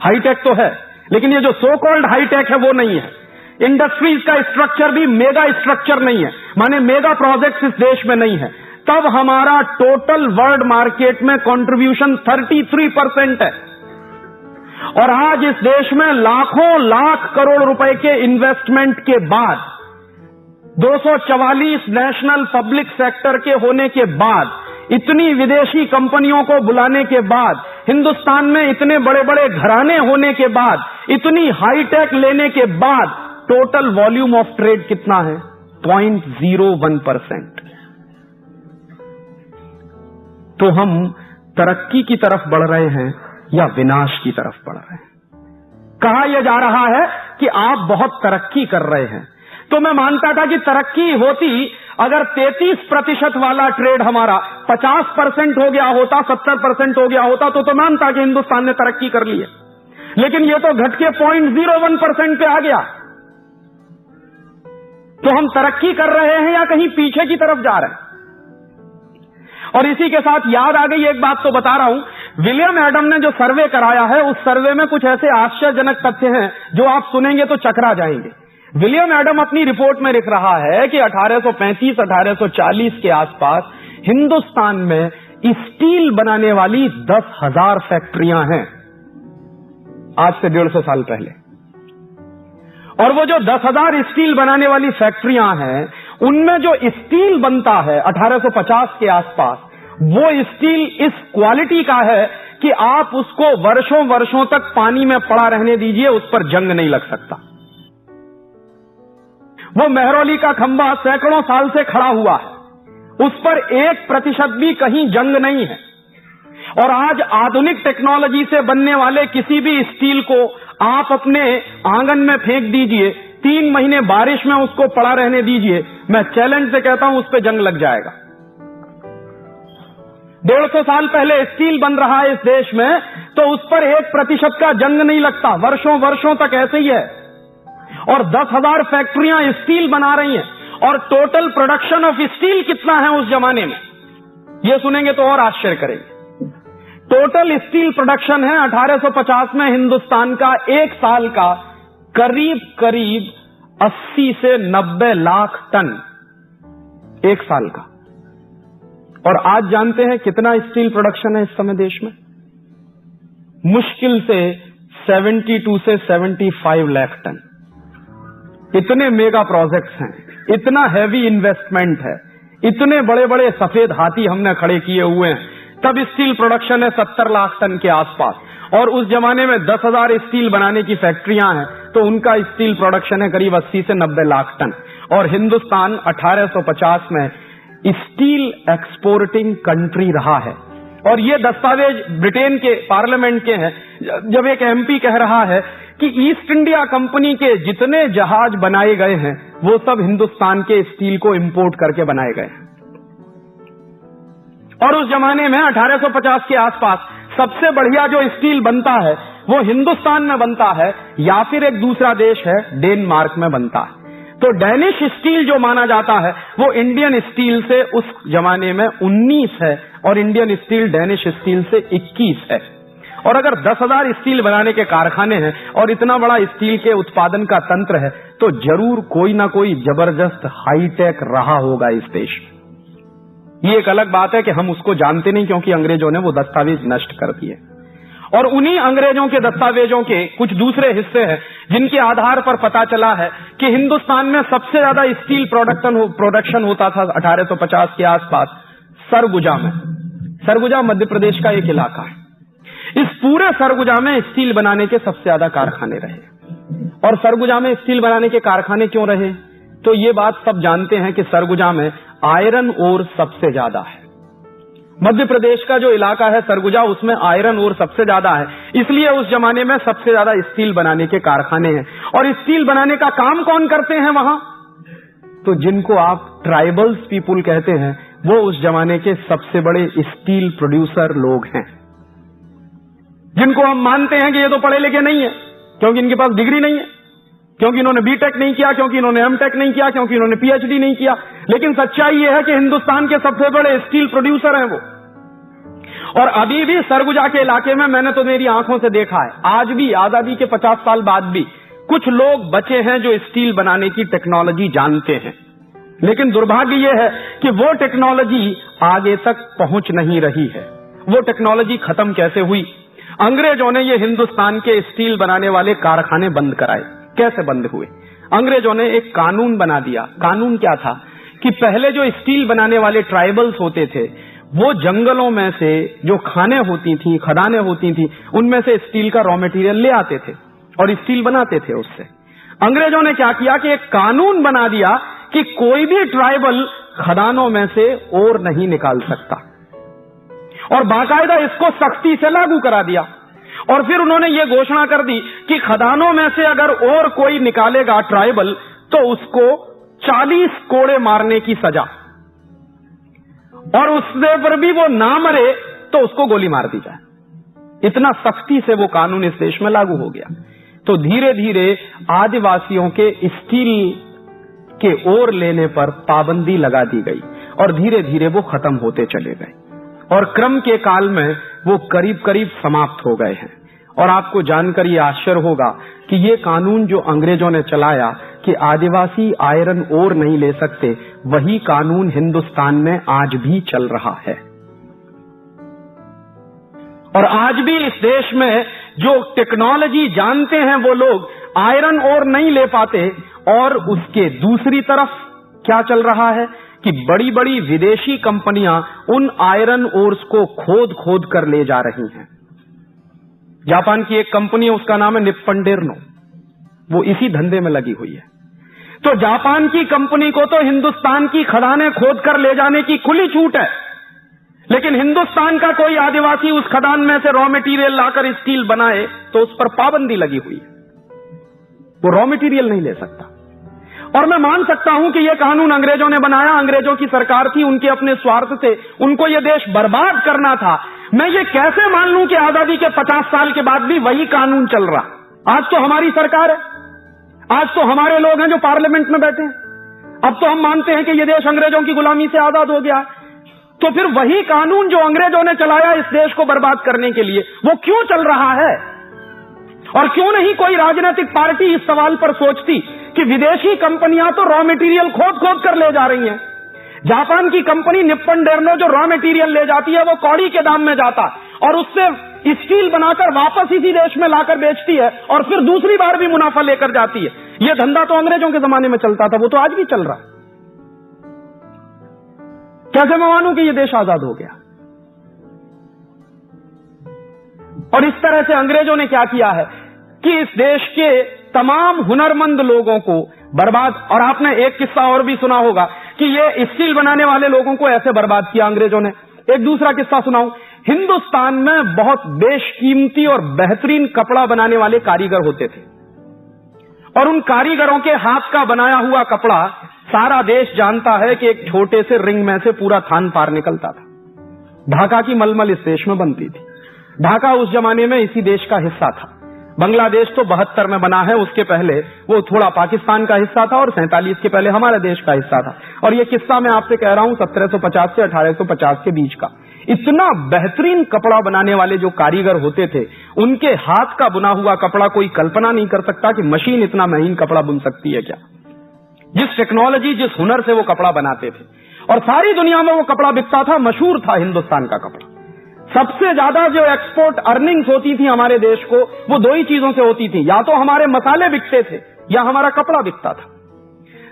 हाई टेक तो है, लेकिन ये जो सो कॉल्ड हाई टेक है वो नहीं है। इंडस्ट्रीज का स्ट्रक्चर भी मेगा स्ट्रक्चर नहीं है, माने मेगा प्रोजेक्ट्स इस देश में नहीं है। तब हमारा टोटल वर्ल्ड मार्केट में कंट्रीब्यूशन 33% है, और आज इस देश में लाखों लाख करोड़ रुपए के इन्वेस्टमेंट के बाद, 244 नेशनल पब्लिक सेक्टर के होने के बाद, इतनी विदेशी कंपनियों को बुलाने के बाद, हिंदुस्तान में इतने बड़े बड़े घराने होने के बाद, इतनी हाईटेक लेने के बाद, टोटल वॉल्यूम ऑफ ट्रेड कितना है, 0.01%। तो हम तरक्की की तरफ बढ़ रहे हैं या विनाश की तरफ बढ़ रहे हैं? कहा यह जा रहा है कि आप बहुत तरक्की कर रहे हैं, तो मैं मानता था कि तरक्की होती अगर 33% वाला ट्रेड हमारा 50% हो गया होता, 70% हो गया होता, तो मानता कि हिंदुस्तान ने तरक्की कर ली है। लेकिन ये तो घट के 0.01% पे आ गया। तो हम तरक्की कर रहे हैं या कहीं पीछे की तरफ जा रहे हैं? और इसी के साथ याद आ गई एक बात, तो बता रहा हूं, विलियम एडम ने जो सर्वे कराया है, उस सर्वे में कुछ ऐसे आश्चर्यजनक तथ्य हैं जो आप सुनेंगे तो चकरा जाएंगे। विलियम एडम अपनी रिपोर्ट में लिख रहा है कि 1835-1840 के आसपास हिंदुस्तान में स्टील बनाने वाली 10,000 फैक्ट्रियां हैं, आज से 150 साल पहले। और वो जो 10,000 स्टील बनाने वाली फैक्ट्रियां हैं, उनमें जो स्टील बनता है 1850 के आसपास, वो स्टील इस क्वालिटी का है कि आप उसको वर्षों वर्षों तक पानी में पड़ा रहने दीजिए, उस पर जंग नहीं लग सकता। वो मेहरौली का खंभा सैकड़ों साल से खड़ा हुआ है, उस पर 1% भी कहीं जंग नहीं है। और आज आधुनिक टेक्नोलॉजी से बनने वाले किसी भी स्टील को आप अपने आंगन में फेंक दीजिए, 3 महीने बारिश में उसको पड़ा रहने दीजिए, मैं चैलेंज से कहता हूं उस पर जंग लग जाएगा। 150 साल पहले स्टील बन रहा है इस देश में, तो उस पर 1% का जंग नहीं लगता, वर्षों वर्षों तक ऐसे ही है। और 10,000 फैक्ट्रियां स्टील बना रही हैं, और टोटल प्रोडक्शन ऑफ स्टील कितना है उस जमाने में, यह सुनेंगे तो और आश्चर्य करेंगे। टोटल स्टील प्रोडक्शन है 1850 में हिंदुस्तान का एक साल का करीब करीब 80 से 90 लाख टन एक साल का। और आज जानते हैं कितना स्टील प्रोडक्शन है इस समय देश में? मुश्किल से 72 से 75 लाख टन। इतने मेगा प्रोजेक्ट्स हैं, इतना हैवी इन्वेस्टमेंट है, इतने बड़े बड़े सफेद हाथी हमने खड़े किए हुए हैं, तब स्टील प्रोडक्शन है 70 लाख टन के आसपास। और उस जमाने में 10,000 स्टील बनाने की फैक्ट्रियां हैं, तो उनका स्टील प्रोडक्शन है करीब 80 से 90 लाख टन। और हिंदुस्तान 1850 में स्टील एक्सपोर्टिंग कंट्री रहा है। और ये दस्तावेज ब्रिटेन के पार्लियामेंट के हैं, जब एक एमपी कह रहा है कि ईस्ट इंडिया कंपनी के जितने जहाज बनाए गए हैं, वो सब हिंदुस्तान के स्टील को इंपोर्ट करके बनाए गए हैं। और उस जमाने में 1850 के आसपास सबसे बढ़िया जो स्टील बनता है वो हिंदुस्तान में बनता है, या फिर एक दूसरा देश है डेनमार्क में बनता है। तो डेनिश स्टील जो माना जाता है वो इंडियन स्टील से उस जमाने में 19 है, और इंडियन स्टील डेनिश स्टील से 21 है। और अगर 10,000 स्टील बनाने के कारखाने हैं और इतना बड़ा स्टील के उत्पादन का तंत्र है, तो जरूर कोई ना कोई जबरदस्त हाईटेक रहा होगा इस देश में। ये एक अलग बात है कि हम उसको जानते नहीं, क्योंकि अंग्रेजों ने वो दस्तावेज नष्ट कर दिए। और उन्हीं अंग्रेजों के दस्तावेजों के कुछ दूसरे हिस्से हैं जिनके आधार पर पता चला है कि हिंदुस्तान में सबसे ज्यादा स्टील प्रोडक्शन होता था 1850 के आसपास सरगुजा में। सरगुजा मध्य प्रदेश का एक इलाका है। इस पूरे सरगुजा में स्टील बनाने के सबसे ज्यादा कारखाने रहे। और सरगुजा में स्टील बनाने के कारखाने क्यों रहे? तो ये बात सब जानते हैं कि सरगुजा में आयरन ओर सबसे ज्यादा है। मध्य प्रदेश का जो इलाका है सरगुजा, उसमें आयरन ओर सबसे ज्यादा है, इसलिए उस जमाने में सबसे ज्यादा स्टील बनाने के कारखाने हैं। और स्टील बनाने का काम कौन करते हैं वहां? तो जिनको आप ट्राइबल्स पीपुल कहते हैं, वो उस जमाने के सबसे बड़े स्टील प्रोड्यूसर लोग हैं, जिनको हम मानते हैं कि ये तो पढ़े लिखे नहीं है, क्योंकि इनके पास डिग्री नहीं है, क्योंकि इन्होंने बीटेक नहीं किया, क्योंकि इन्होंने एमटेक नहीं किया, क्योंकि इन्होंने पीएचडी नहीं किया। लेकिन सच्चाई यह है कि हिंदुस्तान के सबसे बड़े स्टील प्रोड्यूसर हैं वो। और अभी भी सरगुजा के इलाके में, मैंने तो मेरी आंखों से देखा है, आज भी आजादी के 50 साल बाद भी कुछ लोग बचे हैं जो स्टील बनाने की टेक्नोलॉजी जानते हैं। लेकिन दुर्भाग्य यह है कि वो टेक्नोलॉजी आगे तक पहुंच नहीं रही है। वो टेक्नोलॉजी खत्म कैसे हुई? अंग्रेजों ने ये हिंदुस्तान के स्टील बनाने वाले कारखाने बंद कराए। कैसे बंद हुए? अंग्रेजों ने एक कानून बना दिया। कानून क्या था कि पहले जो स्टील बनाने वाले ट्राइबल्स होते थे, वो जंगलों में से जो खानें होती थी, खदानें होती थी, उनमें से स्टील का रॉ मटेरियल ले आते थे और स्टील बनाते थे उससे। अंग्रेजों ने क्या किया कि एक कानून बना दिया कि कोई भी ट्राइबल खदानों में से ओर नहीं निकाल सकता, और बाकायदा इसको सख्ती से लागू करा दिया। और फिर उन्होंने ये घोषणा कर दी कि खदानों में से अगर और कोई निकालेगा ट्राइबल, तो उसको 40 कोड़े मारने की सजा, और उससे पर भी वो ना मरे तो उसको गोली मार दी जाए। इतना सख्ती से वो कानून इस देश में लागू हो गया। तो धीरे धीरे आदिवासियों के स्टील के ओर लेने पर पाबंदी लगा दी गई, और धीरे धीरे वो खत्म होते चले गए, और क्रम के काल में वो करीब करीब समाप्त हो गए हैं। और आपको जानकर ये आश्चर्य होगा कि ये कानून जो अंग्रेजों ने चलाया कि आदिवासी आयरन ओर नहीं ले सकते, वही कानून हिंदुस्तान में आज भी चल रहा है। और आज भी इस देश में जो टेक्नोलॉजी जानते हैं वो लोग आयरन ओर नहीं ले पाते। और उसके दूसरी तरफ क्या चल रहा है कि बड़ी बड़ी विदेशी कंपनियां उन आयरन ओर्स को खोद खोद कर ले जा रही हैं। जापान की एक कंपनी है, उसका नाम है निप्पन डेर्नो, वो इसी धंधे में लगी हुई है। तो जापान की कंपनी को तो हिंदुस्तान की खदानें खोद कर ले जाने की खुली छूट है, लेकिन हिंदुस्तान का कोई आदिवासी उस खदान में से रॉ मटेरियल लाकर स्टील बनाए तो उस पर पाबंदी लगी हुई है, वो रॉ मटेरियल नहीं ले सकता। और मैं मान सकता हूं कि यह कानून अंग्रेजों ने बनाया, अंग्रेजों की सरकार थी, उनके अपने स्वार्थ से उनको यह देश बर्बाद करना था। मैं ये कैसे मान लूं कि आजादी के 50 साल के बाद भी वही कानून चल रहा? आज तो हमारी सरकार है, आज तो हमारे लोग हैं जो पार्लियामेंट में बैठे हैं। अब तो हम मानते हैं कि यह देश अंग्रेजों की गुलामी से आजाद हो गया। तो फिर वही कानून जो अंग्रेजों ने चलाया इस देश को बर्बाद करने के लिए, वो क्यों चल रहा है? और क्यों नहीं कोई राजनीतिक पार्टी इस सवाल पर सोचती कि विदेशी कंपनियां तो रॉ मटेरियल खोद खोद कर ले जा रही हैं। जापान की कंपनी निप्पन डेर्नो जो रॉ मटेरियल ले जाती है वो कौड़ी के दाम में जाता और उससे स्टील बनाकर वापस इसी देश में लाकर बेचती है और फिर दूसरी बार भी मुनाफा लेकर जाती है। यह धंधा तो अंग्रेजों के जमाने में चलता था, वो तो आज भी चल रहा है। कैसे मैं मानूं कि यह देश आजाद हो गया? और इस तरह से अंग्रेजों ने क्या किया है कि इस देश के तमाम हुनरमंद लोगों को बर्बाद। और आपने एक किस्सा और भी सुना होगा कि ये स्टील बनाने वाले लोगों को ऐसे बर्बाद किया अंग्रेजों ने। एक दूसरा किस्सा सुनाऊं। हिंदुस्तान में बहुत बेशकीमती और बेहतरीन कपड़ा बनाने वाले कारीगर होते थे, और उन कारीगरों के हाथ का बनाया हुआ कपड़ा सारा देश जानता है कि एक छोटे से रिंग में से पूरा थान पार निकलता था। ढाका की मलमल इस देश में बनती थी। ढाका उस जमाने में इसी देश का हिस्सा था। बांग्लादेश तो 72 में बना है, उसके पहले वो थोड़ा पाकिस्तान का हिस्सा था और 47 के पहले हमारे देश का हिस्सा था। और ये किस्सा मैं आपसे कह रहा हूं 1750 से 1850 के बीच का। इतना बेहतरीन कपड़ा बनाने वाले जो कारीगर होते थे, उनके हाथ का बुना हुआ कपड़ा कोई कल्पना नहीं कर सकता कि मशीन इतना महीन कपड़ा बुन सकती है क्या। जिस टेक्नोलॉजी, जिस हुनर से वो कपड़ा बनाते थे, और सारी दुनिया में वो कपड़ा बिकता था, मशहूर था हिंदुस्तान का कपड़ा। सबसे ज्यादा जो एक्सपोर्ट अर्निंग्स होती थी हमारे देश को, वो दो ही चीजों से होती थी, या तो हमारे मसाले बिकते थे या हमारा कपड़ा बिकता था।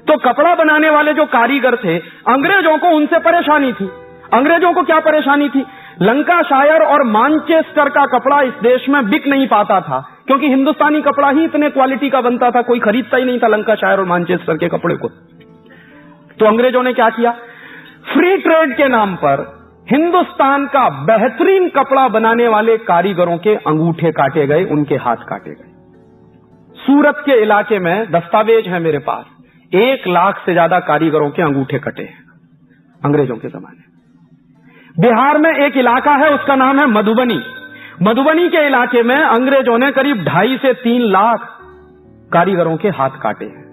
तो कपड़ा बनाने वाले जो कारीगर थे, अंग्रेजों को उनसे परेशानी थी। अंग्रेजों को क्या परेशानी थी? लंकाशायर और मानचेस्टर का कपड़ा इस देश में बिक नहीं पाता था, क्योंकि हिंदुस्तानी कपड़ा ही इतने क्वालिटी का बनता था, कोई खरीदता ही नहीं था लंकाशायर और मानचेस्टर के कपड़े को। तो अंग्रेजों ने क्या किया? फ्री ट्रेड के नाम पर हिंदुस्तान का बेहतरीन कपड़ा बनाने वाले कारीगरों के अंगूठे काटे गए, उनके हाथ काटे गए। सूरत के इलाके में दस्तावेज है मेरे पास, 1 लाख से ज्यादा कारीगरों के अंगूठे कटे हैं अंग्रेजों के जमाने। बिहार में एक इलाका है, उसका नाम है मधुबनी। मधुबनी के इलाके में अंग्रेजों ने करीब 2.5 से 3 लाख कारीगरों के हाथ काटे हैं।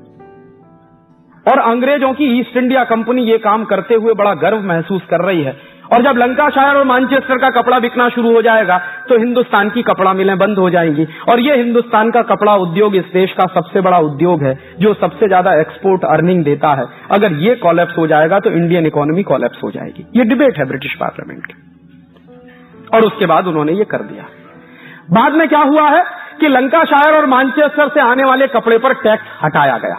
और अंग्रेजों की ईस्ट इंडिया कंपनी ये काम करते हुए बड़ा गर्व महसूस कर रही है। और जब लंकाशायर और मैनचेस्टर का कपड़ा बिकना शुरू हो जाएगा तो हिंदुस्तान की कपड़ा मिलें बंद हो जाएंगी। और ये हिंदुस्तान का कपड़ा उद्योग इस देश का सबसे बड़ा उद्योग है, जो सबसे ज्यादा एक्सपोर्ट अर्निंग देता है। अगर ये कॉलेप्स हो जाएगा तो इंडियन इकोनॉमी कॉलेप्स हो जाएगी। ये डिबेट है ब्रिटिश पार्लियामेंट की। और उसके बाद उन्होंने ये कर दिया। बाद में क्या हुआ है कि लंकाशायर और मैनचेस्टर से आने वाले कपड़े पर टैक्स हटाया गया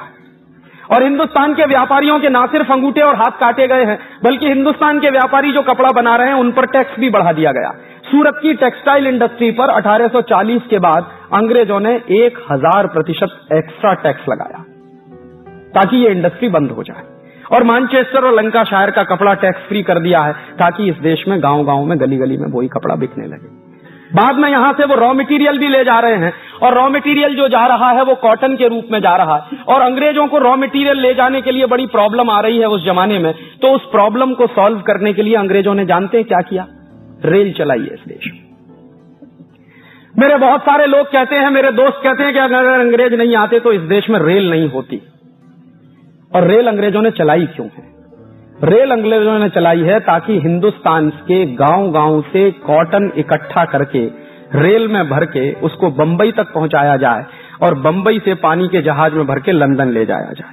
और हिंदुस्तान के व्यापारियों के ना सिर्फ अंगूठे और हाथ काटे गए हैं, बल्कि हिंदुस्तान के व्यापारी जो कपड़ा बना रहे हैं उन पर टैक्स भी बढ़ा दिया गया। सूरत की टेक्सटाइल इंडस्ट्री पर 1840 के बाद अंग्रेजों ने 1000% एक्स्ट्रा टैक्स लगाया ताकि ये इंडस्ट्री बंद हो जाए। और मैनचेस्टर और लंकाशायर का कपड़ा टैक्स फ्री कर दिया है ताकि इस देश में गांव गांव में गली गली में वही कपड़ा बिकने लगे। बाद में यहां से वो रॉ मटेरियल भी ले जा रहे हैं और रॉ मटेरियल जो जा रहा है वो कॉटन के रूप में जा रहा है। और अंग्रेजों को रॉ मटेरियल ले जाने के लिए बड़ी प्रॉब्लम आ रही है उस जमाने में। तो उस प्रॉब्लम को सॉल्व करने के लिए अंग्रेजों ने जानते हैं क्या किया? रेल चलाई है इस देश में। मेरे बहुत सारे लोग कहते हैं, मेरे दोस्त कहते हैं कि अगर अंग्रेज नहीं आते तो इस देश में रेल नहीं होती। और रेल अंग्रेजों ने चलाई क्यों है? रेल अंग्रेजों ने चलाई है ताकि हिंदुस्तान के गांव गांव से कॉटन इकट्ठा करके रेल में भर के उसको बंबई तक पहुंचाया जाए और बंबई से पानी के जहाज में भर के लंदन ले जाया जाए।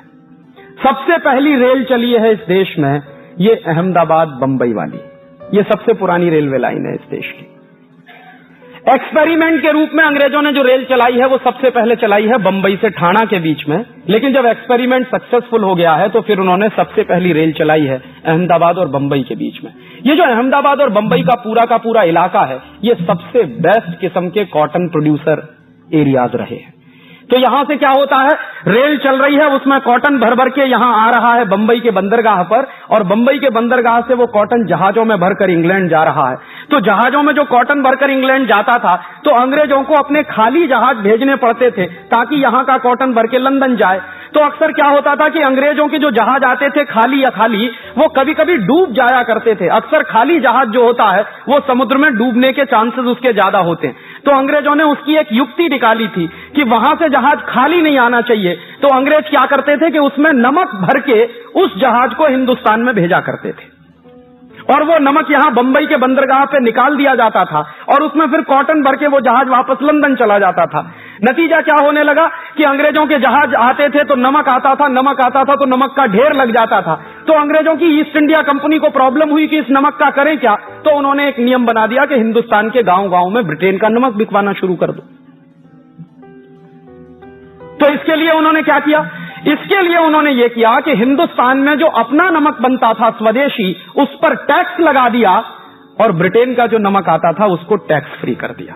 सबसे पहली रेल चली है इस देश में, ये अहमदाबाद बंबई वाली। ये सबसे पुरानी रेलवे लाइन है इस देश की। एक्सपेरिमेंट के रूप में अंग्रेजों ने जो रेल चलाई है वो सबसे पहले चलाई है बंबई से ठाणा के बीच में। लेकिन जब एक्सपेरिमेंट सक्सेसफुल हो गया है तो फिर उन्होंने सबसे पहली रेल चलाई है अहमदाबाद और बंबई के बीच में। ये जो अहमदाबाद और बंबई का पूरा इलाका है, ये सबसे बेस्ट किस्म के कॉटन प्रोड्यूसर एरियाज रहे हैं। तो यहां से क्या होता है, रेल चल रही है, उसमें कॉटन भर भर के यहां आ रहा है बंबई के बंदरगाह पर, और बंबई के बंदरगाह से वो कॉटन जहाजों में भरकर इंग्लैंड जा रहा है। तो जहाजों में जो कॉटन भरकर इंग्लैंड जाता था तो अंग्रेजों को अपने खाली जहाज भेजने पड़ते थे ताकि यहां का कॉटन भर के लंदन जाए। तो अक्सर क्या होता था कि अंग्रेजों के जो जहाज आते थे खाली या खाली, वो कभी कभी डूब जाया करते थे। अक्सर खाली जहाज जो होता है वो समुद्र में डूबने के चांसेस उसके ज्यादा होते हैं। तो अंग्रेजों ने उसकी एक युक्ति निकाली थी कि वहां से जहाज खाली नहीं आना चाहिए। तो अंग्रेज क्या करते थे कि उसमें नमक भर के उस जहाज को हिंदुस्तान में भेजा करते थे और वो नमक यहां बंबई के बंदरगाह पे निकाल दिया जाता था और उसमें फिर कॉटन भर के वो जहाज वापस लंदन चला जाता था। नतीजा क्या होने लगा कि अंग्रेजों के जहाज आते थे तो नमक आता था तो नमक का ढेर लग जाता था। तो अंग्रेजों की ईस्ट इंडिया कंपनी को प्रॉब्लम हुई कि इस नमक का करें क्या। तो उन्होंने एक नियम बना दिया कि हिंदुस्तान के गांव गांव में ब्रिटेन का नमक बिकवाना शुरू कर दो। तो इसके लिए उन्होंने क्या किया? इसके लिए उन्होंने ये किया कि हिंदुस्तान में जो अपना नमक बनता था स्वदेशी, उस पर टैक्स लगा दिया और ब्रिटेन का जो नमक आता था उसको टैक्स फ्री कर दिया।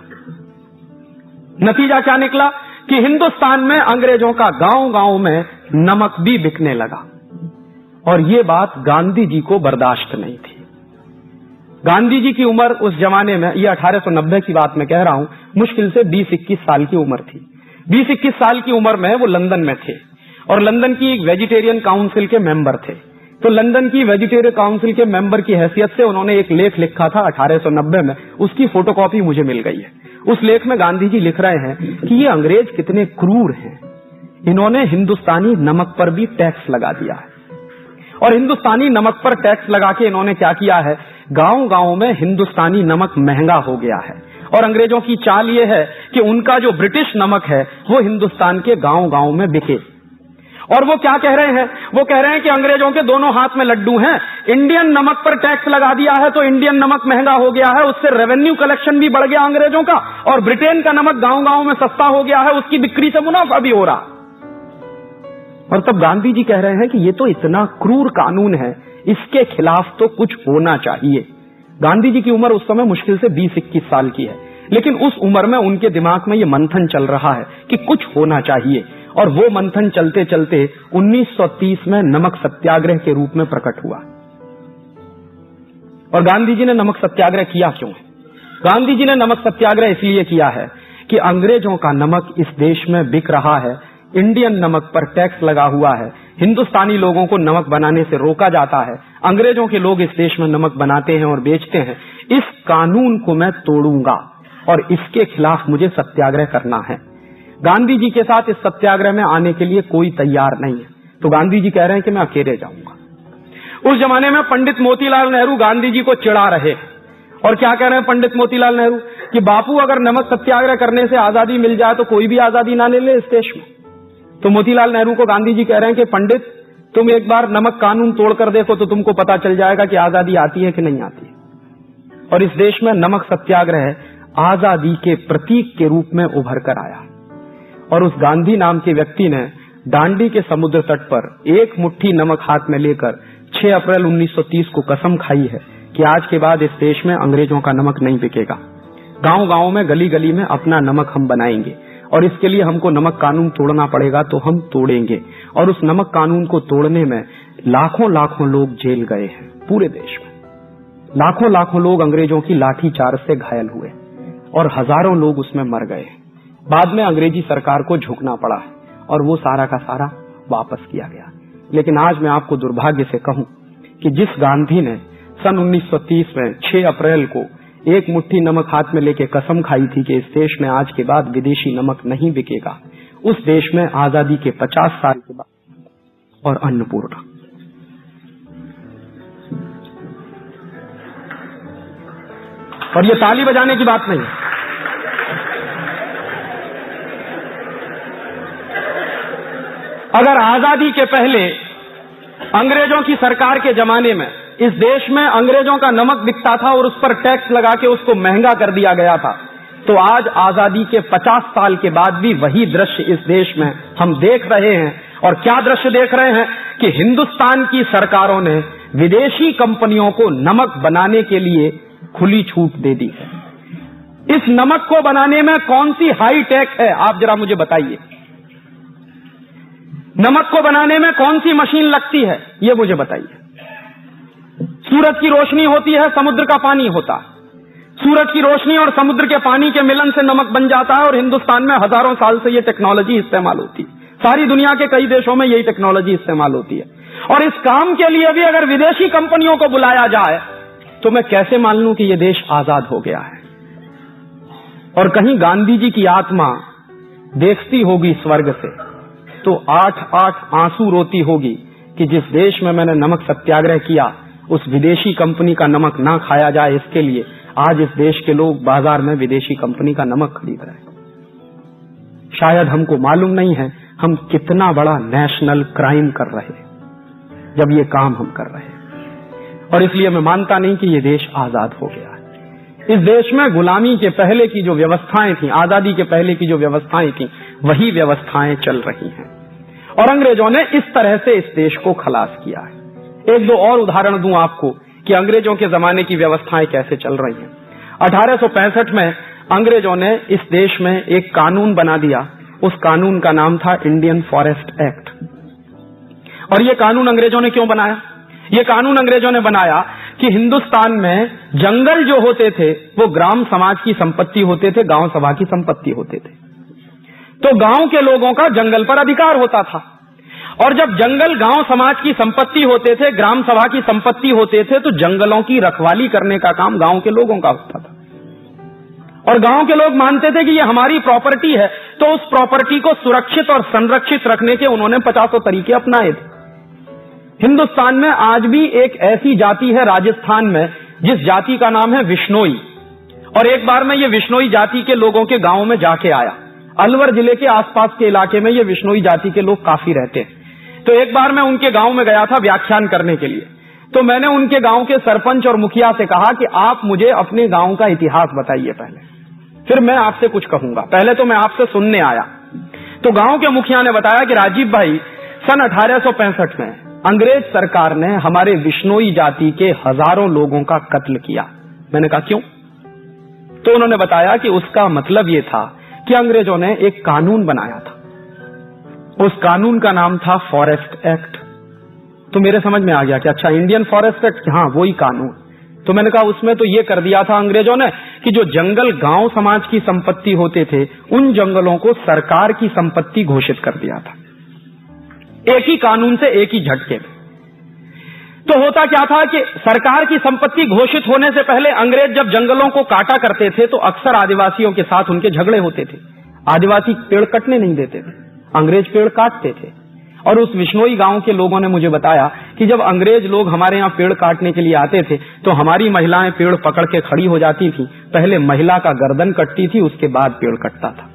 नतीजा क्या निकला कि हिंदुस्तान में अंग्रेजों का गांव गांव में नमक भी बिकने लगा। और ये बात गांधी जी को बर्दाश्त नहीं थी। गांधी जी की उम्र उस जमाने में, ये 1890 की बात मैं कह रहा हूं, मुश्किल से 20-21 साल की उम्र थी। 20-21 साल की उम्र में वो लंदन में थे और लंदन की एक वेजिटेरियन काउंसिल के मेंबर थे। तो लंदन की वेजिटेरियन काउंसिल के मेंबर की हैसियत से उन्होंने एक लेख लिखा था 1890 में, उसकी फोटोकॉपी मुझे मिल गई है। उस लेख में गांधी जी लिख रहे हैं कि ये अंग्रेज कितने क्रूर हैं, इन्होंने हिंदुस्तानी नमक पर भी टैक्स लगा दिया है। और हिंदुस्तानी नमक पर टैक्स लगा के इन्होंने क्या किया है, गांव गांव में हिंदुस्तानी नमक महंगा हो गया है। और अंग्रेजों की चाल ये है कि उनका जो ब्रिटिश नमक है वो हिंदुस्तान के गांव गांव में बिके। और वो क्या कह रहे हैं? वो कह रहे हैं कि अंग्रेजों के दोनों हाथ में लड्डू हैं। इंडियन नमक पर टैक्स लगा दिया है तो इंडियन नमक महंगा हो गया है, उससे रेवेन्यू कलेक्शन भी बढ़ गया अंग्रेजों का, और ब्रिटेन का नमक गांव गांव में सस्ता हो गया है, उसकी बिक्री से मुनाफा भी हो रहा। और तब गांधी जी कह रहे हैं कि ये तो इतना क्रूर कानून है, इसके खिलाफ तो कुछ होना चाहिए। गांधी जी की उम्र उस समय मुश्किल से 20-21 साल की है, लेकिन उस उम्र में उनके दिमाग में ये मंथन चल रहा है कि कुछ होना चाहिए। और वो मंथन चलते चलते 1930 में नमक सत्याग्रह के रूप में प्रकट हुआ। और गांधी जी ने नमक सत्याग्रह किया क्यों है? गांधी जी ने नमक सत्याग्रह इसलिए किया है कि अंग्रेजों का नमक इस देश में बिक रहा है, इंडियन नमक पर टैक्स लगा हुआ है, हिंदुस्तानी लोगों को नमक बनाने से रोका जाता है, अंग्रेजों के लोग इस देश में नमक बनाते हैं और बेचते हैं। इस कानून को मैं तोड़ूंगा और इसके खिलाफ मुझे सत्याग्रह करना है। गांधी जी के साथ इस सत्याग्रह में आने के लिए कोई तैयार नहीं है, तो गांधी जी कह रहे हैं कि मैं अकेले जाऊंगा। उस जमाने में पंडित मोतीलाल नेहरू गांधी जी को चिढ़ा रहे और क्या कह रहे हैं पंडित मोतीलाल नेहरू कि बापू अगर नमक सत्याग्रह करने से आजादी मिल जाए तो कोई भी आजादी ना ले इस देश में। तो मोतीलाल नेहरू को गांधी जी कह रहे हैं कि पंडित तुम एक बार नमक कानून तोड़कर देखो तो तुमको पता चल जाएगा कि आजादी आती है कि नहीं आती है। और इस देश में नमक सत्याग्रह आजादी के प्रतीक के रूप में उभर कर आया। और उस गांधी नाम के व्यक्ति ने दांडी के समुद्र तट पर एक मुट्ठी नमक हाथ में लेकर 6 अप्रैल 1930 को कसम खाई है कि आज के बाद इस देश में अंग्रेजों का नमक नहीं बिकेगा। गांव-गांव में, गली-गली में अपना नमक हम बनाएंगे और इसके लिए हमको नमक कानून तोड़ना पड़ेगा तो हम तोड़ेंगे। और उस नमक कानून को तोड़ने में लाखों लोग जेल गए हैं। पूरे देश में लाखों लोग अंग्रेजों की लाठीचार्ज से घायल हुए और हजारों लोग उसमें मर गए। बाद में अंग्रेजी सरकार को झुकना पड़ा और वो सारा का सारा वापस किया गया। लेकिन आज मैं आपको दुर्भाग्य से कहूं कि जिस गांधी ने सन 1930 में 6 अप्रैल को एक मुट्ठी नमक हाथ में लेके कसम खाई थी कि इस देश में आज के बाद विदेशी नमक नहीं बिकेगा, उस देश में आजादी के 50 साल के बाद और अन्नपूर्णा। और ये ताली बजाने की बात नहीं, अगर आजादी के पहले अंग्रेजों की सरकार के जमाने में इस देश में अंग्रेजों का नमक बिकता था और उस पर टैक्स लगा के उसको महंगा कर दिया गया था, तो आज आजादी के 50 साल के बाद भी वही दृश्य इस देश में हम देख रहे हैं। और क्या दृश्य देख रहे हैं कि हिंदुस्तान की सरकारों ने विदेशी कंपनियों को नमक बनाने के लिए खुली छूट दे दी है। इस नमक को बनाने में कौन सी हाई टेक है, आप जरा मुझे बताइए। नमक को बनाने में कौन सी मशीन लगती है, ये मुझे बताइए। सूरज की रोशनी होती है, समुद्र का पानी होता है। सूरज की रोशनी और समुद्र के पानी के मिलन से नमक बन जाता है और हिंदुस्तान में हजारों साल से ये टेक्नोलॉजी इस्तेमाल होती है। सारी दुनिया के कई देशों में यही टेक्नोलॉजी इस्तेमाल होती है। और इस काम के लिए भी अगर विदेशी कंपनियों को बुलाया जाए तो मैं कैसे मान लूं कि ये देश आजाद हो गया है। और कहीं गांधी जी की आत्मा देखती होगी स्वर्ग से तो 8-8 आंसू रोती होगी कि जिस देश में मैंने नमक सत्याग्रह किया उस विदेशी कंपनी का नमक ना खाया जाए, इसके लिए आज इस देश के लोग बाजार में विदेशी कंपनी का नमक खरीद रहे हैं। शायद हमको मालूम नहीं है हम कितना बड़ा नेशनल क्राइम कर रहे हैं जब ये काम हम कर रहे हैं। और इसलिए मैं मानता नहीं कि ये देश आजाद हो गया है। इस देश में गुलामी के पहले की जो व्यवस्थाएं थी, आजादी के पहले की जो व्यवस्थाएं थी, वही व्यवस्थाएं चल रही हैं। और अंग्रेजों ने इस तरह से इस देश को खलास किया है। एक दो और उदाहरण दूं आपको कि अंग्रेजों के जमाने की व्यवस्थाएं कैसे चल रही हैं। 1865 में अंग्रेजों ने इस देश में एक कानून बना दिया। उस कानून का नाम था इंडियन फॉरेस्ट एक्ट। और ये कानून अंग्रेजों ने क्यों बनाया? ये कानून अंग्रेजों ने बनाया कि हिंदुस्तान में जंगल जो होते थे वो ग्राम समाज की संपत्ति होते थे, गांव सभा की संपत्ति होते थे। तो गांव के लोगों का जंगल पर अधिकार होता था। और जब जंगल गांव समाज की संपत्ति होते थे, ग्राम सभा की संपत्ति होते थे, तो जंगलों की रखवाली करने का काम गांव के लोगों का होता था। और गांव के लोग मानते थे कि ये हमारी प्रॉपर्टी है, तो उस प्रॉपर्टी को सुरक्षित और संरक्षित रखने के उन्होंने 50 तरीके अपनाए थे। हिंदुस्तान में आज भी एक ऐसी जाति है राजस्थान में जिस जाति का नाम है विश्नोई। और एक बार मैं ये विश्नोई जाति के लोगों के गांव में जाके आया। अलवर जिले के आसपास के इलाके में ये विश्नोई जाति के लोग काफी रहते हैं। तो एक बार मैं उनके गांव में गया था व्याख्यान करने के लिए। तो मैंने उनके गांव के सरपंच और मुखिया से कहा कि आप मुझे अपने गांव का इतिहास बताइए पहले, फिर मैं आपसे कुछ कहूंगा। पहले तो मैं आपसे सुनने आया। तो गांव के मुखिया ने बताया कि राजीव भाई, सन 1865 में अंग्रेज सरकार ने हमारे विश्नोई जाति के हजारों लोगों का कत्ल किया। मैंने कहा क्यों? तो उन्होंने बताया कि उसका मतलब ये था कि अंग्रेजों ने एक कानून बनाया था। उस कानून का नाम था फॉरेस्ट एक्ट। तो मेरे समझ में आ गया कि अच्छा, इंडियन फॉरेस्ट एक्ट, हाँ वही कानून। तो मैंने कहा उसमें तो ये कर दिया था अंग्रेजों ने कि जो जंगल गांव समाज की संपत्ति होते थे, उन जंगलों को सरकार की संपत्ति घोषित कर दिया था, एक ही कानून से, एक ही झटके में। तो होता क्या था कि सरकार की संपत्ति घोषित होने से पहले अंग्रेज जब जंगलों को काटा करते थे तो अक्सर आदिवासियों के साथ उनके झगड़े होते थे। आदिवासी पेड़ कटने नहीं देते थे, अंग्रेज पेड़ काटते थे। और उस विश्नोई गांव के लोगों ने मुझे बताया कि जब अंग्रेज लोग हमारे यहाँ पेड़ काटने के लिए आते थे तो हमारी महिलाएं पेड़ पकड़ के खड़ी हो जाती थी। पहले महिला का गर्दन कटती थी, उसके बाद पेड़ कटता था।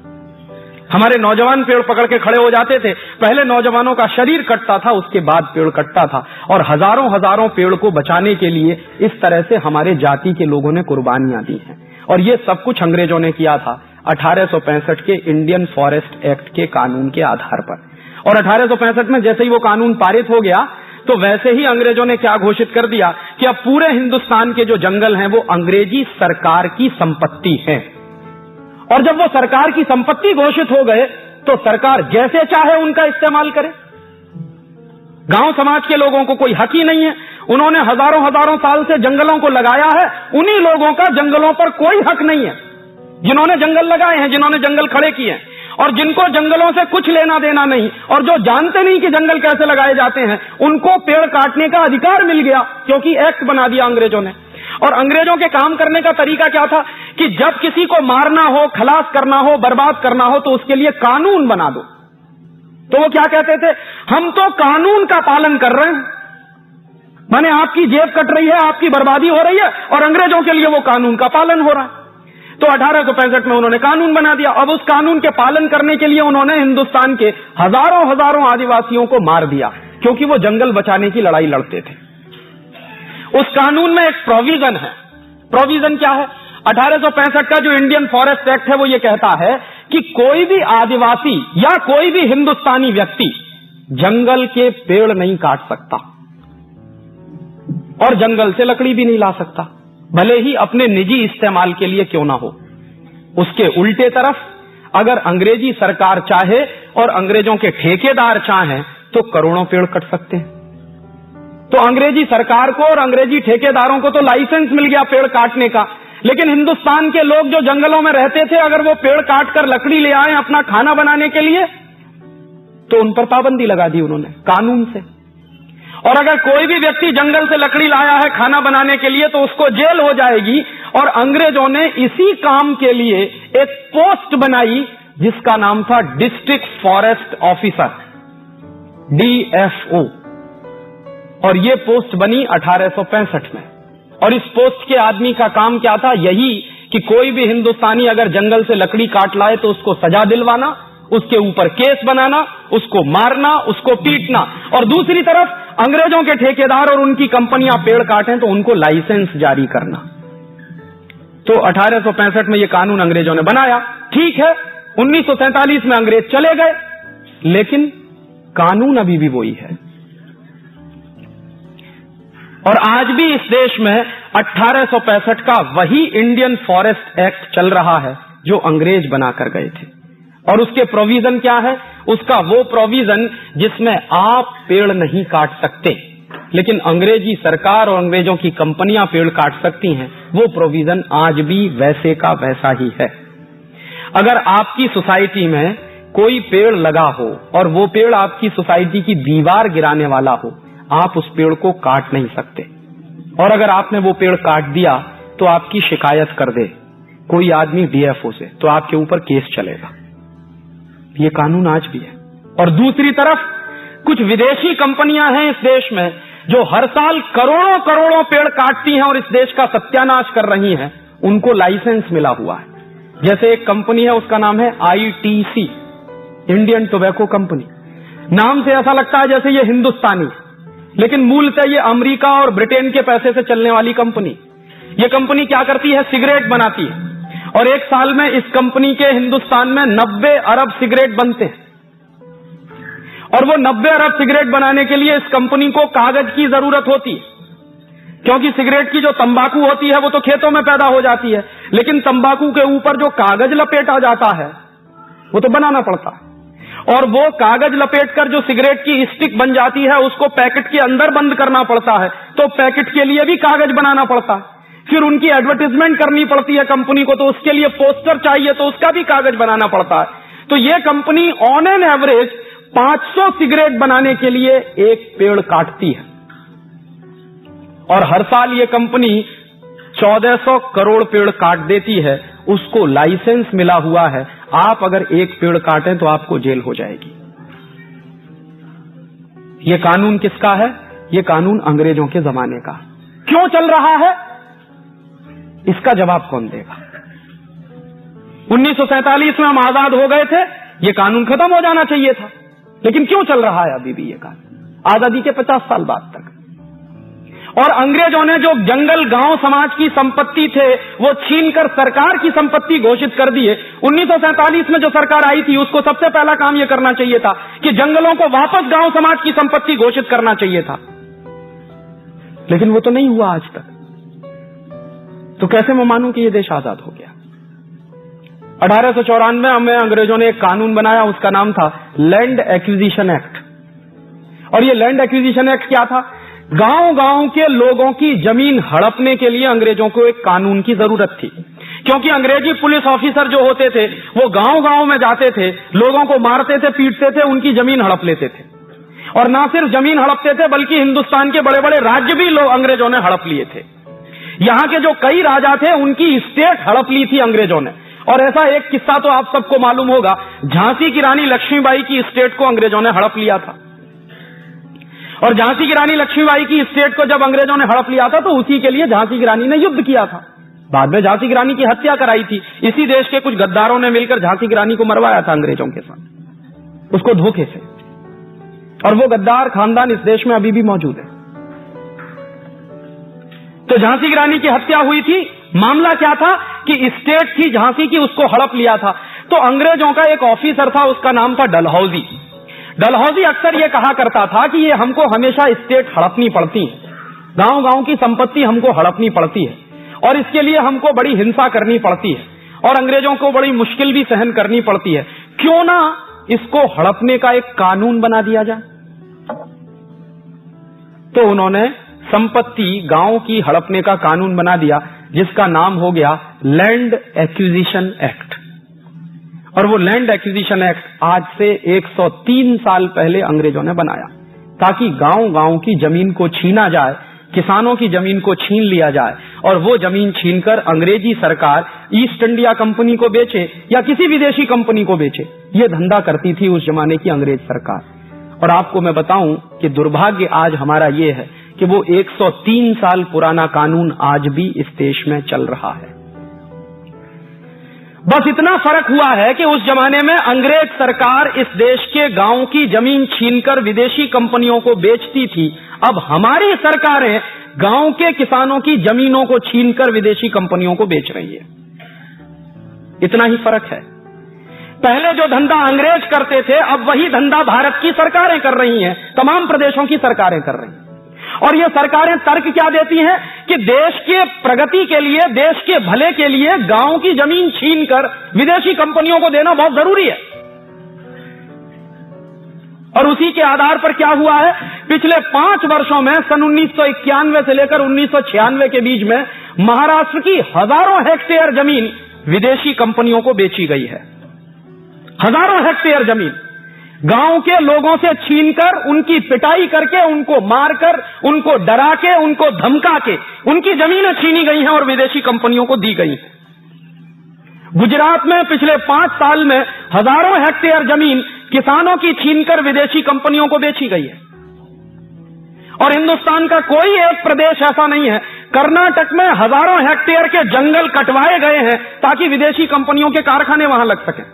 हमारे नौजवान पेड़ पकड़ के खड़े हो जाते थे, पहले नौजवानों का शरीर कटता था, उसके बाद पेड़ कटता था। और हजारों हजारों पेड़ को बचाने के लिए इस तरह से हमारे जाति के लोगों ने कुर्बानियां दी हैं। और ये सब कुछ अंग्रेजों ने किया था 1865 के इंडियन फॉरेस्ट एक्ट के कानून के आधार पर। और 1865 में जैसे ही वो कानून पारित हो गया तो वैसे ही अंग्रेजों ने क्या घोषित कर दिया कि अब पूरे हिंदुस्तान के जो जंगल हैं वो अंग्रेजी सरकार की संपत्ति है। और जब वो सरकार की संपत्ति घोषित हो गए तो सरकार जैसे चाहे उनका इस्तेमाल करे। गांव समाज के लोगों को कोई हक ही नहीं है। उन्होंने हजारों हजारों साल से जंगलों को लगाया है, उन्हीं लोगों का जंगलों पर कोई हक नहीं है जिन्होंने जंगल लगाए हैं, जिन्होंने जंगल खड़े किए हैं। और जिनको जंगलों से कुछ लेना देना नहीं और जो जानते नहीं कि जंगल कैसे लगाए जाते हैं, उनको पेड़ काटने का अधिकार मिल गया क्योंकि एक्ट बना दिया अंग्रेजों ने। और अंग्रेजों के काम करने का तरीका क्या था कि जब किसी को मारना हो, खलास करना हो, बर्बाद करना हो तो उसके लिए कानून बना दो। तो वो क्या कहते थे, हम तो कानून का पालन कर रहे हैं, माने आपकी जेब कट रही है, आपकी बर्बादी हो रही है और अंग्रेजों के लिए वो कानून का पालन हो रहा है। तो 1865 में उन्होंने कानून बना दिया। अब उस कानून के पालन करने के लिए उन्होंने हिंदुस्तान के हजारों हजारों आदिवासियों को मार दिया क्योंकि वो जंगल बचाने की लड़ाई लड़ते थे। उस कानून में एक प्रोविजन है। प्रोविजन क्या है? 1865 का जो इंडियन फॉरेस्ट एक्ट है वो ये कहता है कि कोई भी आदिवासी या कोई भी हिंदुस्तानी व्यक्ति जंगल के पेड़ नहीं काट सकता और जंगल से लकड़ी भी नहीं ला सकता, भले ही अपने निजी इस्तेमाल के लिए क्यों ना हो। उसके उल्टे तरफ अगर अंग्रेजी सरकार चाहे और अंग्रेजों के ठेकेदार चाहें तो करोड़ों पेड़ कट सकते हैं। तो अंग्रेजी सरकार को और अंग्रेजी ठेकेदारों को तो लाइसेंस मिल गया पेड़ काटने का, लेकिन हिंदुस्तान के लोग जो जंगलों में रहते थे अगर वो पेड़ काटकर लकड़ी ले आए अपना खाना बनाने के लिए तो उन पर पाबंदी लगा दी उन्होंने कानून से। और अगर कोई भी व्यक्ति जंगल से लकड़ी लाया है खाना बनाने के लिए तो उसको जेल हो जाएगी। और अंग्रेजों ने इसी काम के लिए एक पोस्ट बनाई जिसका नाम था डिस्ट्रिक्ट फॉरेस्ट ऑफिसर, DFO। और ये पोस्ट बनी 1865 में। और इस पोस्ट के आदमी का काम क्या था? यही कि कोई भी हिंदुस्तानी अगर जंगल से लकड़ी काट लाए तो उसको सजा दिलवाना, उसके ऊपर केस बनाना, उसको मारना, उसको पीटना। और दूसरी तरफ अंग्रेजों के ठेकेदार और उनकी कंपनियां पेड़ काटें तो उनको लाइसेंस जारी करना। तो 1865 में यह कानून अंग्रेजों ने बनाया। ठीक है, 1947 में अंग्रेज चले गए, लेकिन कानून अभी भी वही है। और आज भी इस देश में 1865 का वही इंडियन फॉरेस्ट एक्ट चल रहा है जो अंग्रेज बनाकर गए थे। और उसके प्रोविजन क्या है? उसका वो प्रोविजन जिसमें आप पेड़ नहीं काट सकते लेकिन अंग्रेजी सरकार और अंग्रेजों की कंपनियां पेड़ काट सकती हैं, वो प्रोविजन आज भी वैसे का वैसा ही है। अगर आपकी सोसाइटी में कोई पेड़ लगा हो और वो पेड़ आपकी सोसाइटी की दीवार गिराने वाला हो, आप उस पेड़ को काट नहीं सकते। और अगर आपने वो पेड़ काट दिया तो आपकी शिकायत कर दे कोई आदमी DFO से तो आपके ऊपर केस चलेगा। ये कानून आज भी है। और दूसरी तरफ कुछ विदेशी कंपनियां हैं इस देश में जो हर साल करोड़ों करोड़ों पेड़ काटती हैं और इस देश का सत्यानाश कर रही हैं, उनको लाइसेंस मिला हुआ है। जैसे एक कंपनी है, उसका नाम है ITC, इंडियन टोबैको कंपनी। नाम से ऐसा लगता है जैसे ये हिंदुस्तानी, लेकिन मूलतः ये अमेरिका और ब्रिटेन के पैसे से चलने वाली कंपनी। ये कंपनी क्या करती है? सिगरेट बनाती है। और एक साल में इस कंपनी के हिंदुस्तान में 90 अरब सिगरेट बनते हैं। और वो 90 अरब सिगरेट बनाने के लिए इस कंपनी को कागज की जरूरत होती है, क्योंकि सिगरेट की जो तंबाकू होती है वो तो खेतों में पैदा हो जाती है, लेकिन तंबाकू के ऊपर जो कागज लपेटा जाता है वो तो बनाना पड़ता है। और वो कागज लपेटकर जो सिगरेट की स्टिक बन जाती है उसको पैकेट के अंदर बंद करना पड़ता है, तो पैकेट के लिए भी कागज बनाना पड़ता है। फिर उनकी एडवर्टाइजमेंट करनी पड़ती है कंपनी को, तो उसके लिए पोस्टर चाहिए, तो उसका भी कागज बनाना पड़ता है। तो ये company on an average 500 cigarette बनाने के लिए एक पेड़ काटती है, और हर साल ये कंपनी 1400 करोड़ पेड़ काट देती है। उसको लाइसेंस मिला हुआ है, आप अगर एक पेड़ काटें तो आपको जेल हो जाएगी। ये कानून किसका है? ये कानून अंग्रेजों के जमाने का। क्यों चल रहा है, इसका जवाब कौन देगा? 1947 में हम आजाद हो गए थे, ये कानून खत्म हो जाना चाहिए था, लेकिन क्यों चल रहा है अभी भी ये कानून, आजादी के 50 साल बाद तक? और अंग्रेजों ने जो जंगल गांव समाज की संपत्ति थे वो छीनकर सरकार की संपत्ति घोषित कर दिए। 1947 में जो सरकार आई थी उसको सबसे पहला काम यह करना चाहिए था कि जंगलों को वापस गांव समाज की संपत्ति घोषित करना चाहिए था, लेकिन वो तो नहीं हुआ आज तक। तो कैसे मैं मानूं कि ये देश आजाद हो गया? 1894 में अंग्रेजों ने एक कानून बनाया, उसका नाम था लैंड एक्विजिशन एक्ट। और ये लैंड एक्विजिशन एक्ट क्या था? गांव-गांव के लोगों की जमीन हड़पने के लिए अंग्रेजों को एक कानून की जरूरत थी, क्योंकि अंग्रेजी पुलिस ऑफिसर जो होते थे वो गांव-गांव में जाते थे, लोगों को मारते थे, पीटते थे, उनकी जमीन हड़प लेते थे। और ना सिर्फ जमीन हड़पते थे बल्कि हिंदुस्तान के बड़े बड़े राज्य भी लोग अंग्रेजों ने हड़प लिए थे। यहां के जो कई राजा थे उनकी स्टेट हड़प ली थी अंग्रेजों ने। और ऐसा एक किस्सा तो आप सबको मालूम होगा, झांसी की रानी लक्ष्मीबाई की स्टेट को अंग्रेजों ने हड़प लिया था। और झांसी की रानी लक्ष्मीबाई की स्टेट को जब अंग्रेजों ने हड़प लिया था तो उसी के लिए झांसी की रानी ने युद्ध किया था। बाद में झांसी की रानी की हत्या कराई थी। इसी देश के कुछ गद्दारों ने मिलकर झांसी की रानी को मरवाया था अंग्रेजों के साथ, उसको धोखे से। और वो गद्दार खानदान इस देश में अभी भी मौजूद है। तो झांसी की रानी की हत्या हुई थी। मामला क्या था कि स्टेट थी झांसी की, उसको हड़प लिया था। तो अंग्रेजों का एक ऑफिसर था, उसका नाम था डलहौजी। डलहौजी अक्सर ये कहा करता था कि ये हमको हमेशा स्टेट हड़पनी पड़ती है, गांव-गांव की संपत्ति हमको हड़पनी पड़ती है, और इसके लिए हमको बड़ी हिंसा करनी पड़ती है, और अंग्रेजों को बड़ी मुश्किल भी सहन करनी पड़ती है। क्यों ना इसको हड़पने का एक कानून बना दिया जाए? तो उन्होंने संपत्ति गांव की हड़पने का कानून बना दिया, जिसका नाम हो गया लैंड एक्विजिशन एक्ट। और वो लैंड एक्विजिशन एक्ट आज से 103 साल पहले अंग्रेजों ने बनाया, ताकि गांव-गांव की जमीन को छीना जाए, किसानों की जमीन को छीन लिया जाए, और वो जमीन छीनकर अंग्रेजी सरकार ईस्ट इंडिया कंपनी को बेचे या किसी विदेशी कंपनी को बेचे। ये धंधा करती थी उस जमाने की अंग्रेज सरकार। और आपको मैं बताऊं कि दुर्भाग्य आज हमारा ये है कि वो 103 साल पुराना कानून आज भी इस देश में चल रहा है। बस इतना फर्क हुआ है कि उस जमाने में अंग्रेज सरकार इस देश के गांव की जमीन छीनकर विदेशी कंपनियों को बेचती थी। अब हमारी सरकारें गांव के किसानों की जमीनों को छीनकर विदेशी कंपनियों को बेच रही है। इतना ही फर्क है। पहले जो धंधा अंग्रेज करते थे, अब वही धंधा भारत की सरकारें कर रही हैं, तमाम प्रदेशों की सरकारें कर रही हैं। और ये सरकारें तर्क क्या देती हैं कि देश के प्रगति के लिए, देश के भले के लिए गांव की जमीन छीनकर विदेशी कंपनियों को देना बहुत जरूरी है। और उसी के आधार पर क्या हुआ है, पिछले 5 वर्षों में, सन 1991 से लेकर 1996 के बीच में महाराष्ट्र की हजारों हेक्टेयर जमीन विदेशी कंपनियों को बेची गई है। हजारों हेक्टेयर जमीन गांव के लोगों से छीनकर, उनकी पिटाई करके, उनको मारकर, उनको डरा के, उनको धमका के उनकी जमीनें छीनी गई हैं और विदेशी कंपनियों को दी गई हैं। गुजरात में पिछले 5 साल में हजारों हेक्टेयर जमीन किसानों की छीनकर विदेशी कंपनियों को बेची गई है। और हिंदुस्तान का कोई एक प्रदेश ऐसा नहीं है, कर्नाटक में हजारों हेक्टेयर के जंगल कटवाए गए हैं ताकि विदेशी कंपनियों के कारखाने वहां लग सके।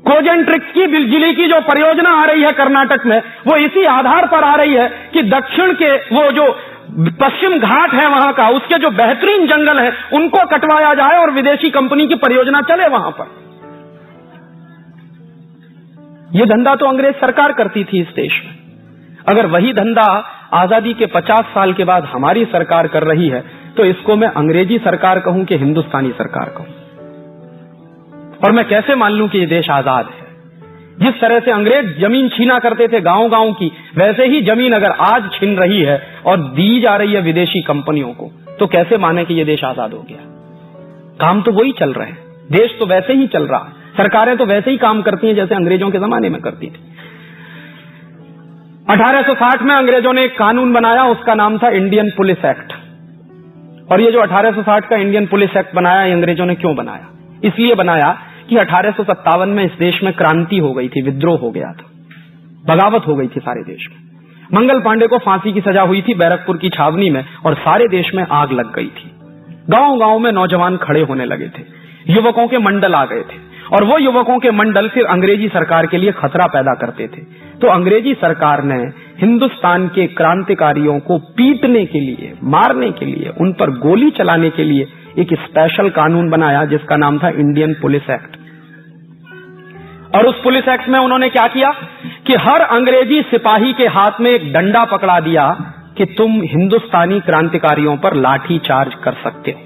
कोजेंट्रिक्स की बिजली की जो परियोजना आ रही है कर्नाटक में, वो इसी आधार पर आ रही है कि दक्षिण के वो जो पश्चिम घाट है वहां का, उसके जो बेहतरीन जंगल है उनको कटवाया जाए और विदेशी कंपनी की परियोजना चले वहां पर। ये धंधा तो अंग्रेज सरकार करती थी इस देश में। अगर वही धंधा आजादी के 50 साल के बाद हमारी सरकार कर रही है, तो इसको मैं अंग्रेजी सरकार कहूं कि हिंदुस्तानी सरकार कहूं? और मैं कैसे मान लूं कि ये देश आजाद है? जिस तरह से अंग्रेज जमीन छीना करते थे गांव गांव की, वैसे ही जमीन अगर आज छीन रही है और दी जा रही है विदेशी कंपनियों को, तो कैसे माने कि ये देश आजाद हो गया? काम तो वही चल रहे हैं, देश तो वैसे ही चल रहा है, सरकारें तो वैसे ही काम करती हैं जैसे अंग्रेजों के जमाने में करती थी। 1860 में अंग्रेजों ने एक कानून बनाया, उसका नाम था इंडियन पुलिस एक्ट। और ये जो 1860 का इंडियन पुलिस एक्ट बनाया, ये अंग्रेजों ने क्यों बनाया? इसलिए बनाया कि 1857 में इस देश में क्रांति हो गई थी, विद्रोह हो गया था, बगावत हो गई थी सारे देश में। मंगल पांडे को फांसी की सजा हुई थी बैरकपुर की छावनी में, और सारे देश में आग लग गई थी। गांव गांव में नौजवान खड़े होने लगे थे, युवकों के मंडल आ गए थे, और वो युवकों के मंडल फिर अंग्रेजी सरकार के लिए खतरा पैदा करते थे। तो अंग्रेजी सरकार ने हिंदुस्तान के क्रांतिकारियों को पीटने के लिए, मारने के लिए, उन पर गोली चलाने के लिए एक स्पेशल कानून बनाया जिसका नाम था इंडियन पुलिस एक्ट। और उस पुलिस एक्ट में उन्होंने क्या किया कि हर अंग्रेजी सिपाही के हाथ में एक डंडा पकड़ा दिया कि तुम हिंदुस्तानी क्रांतिकारियों पर लाठी चार्ज कर सकते हो।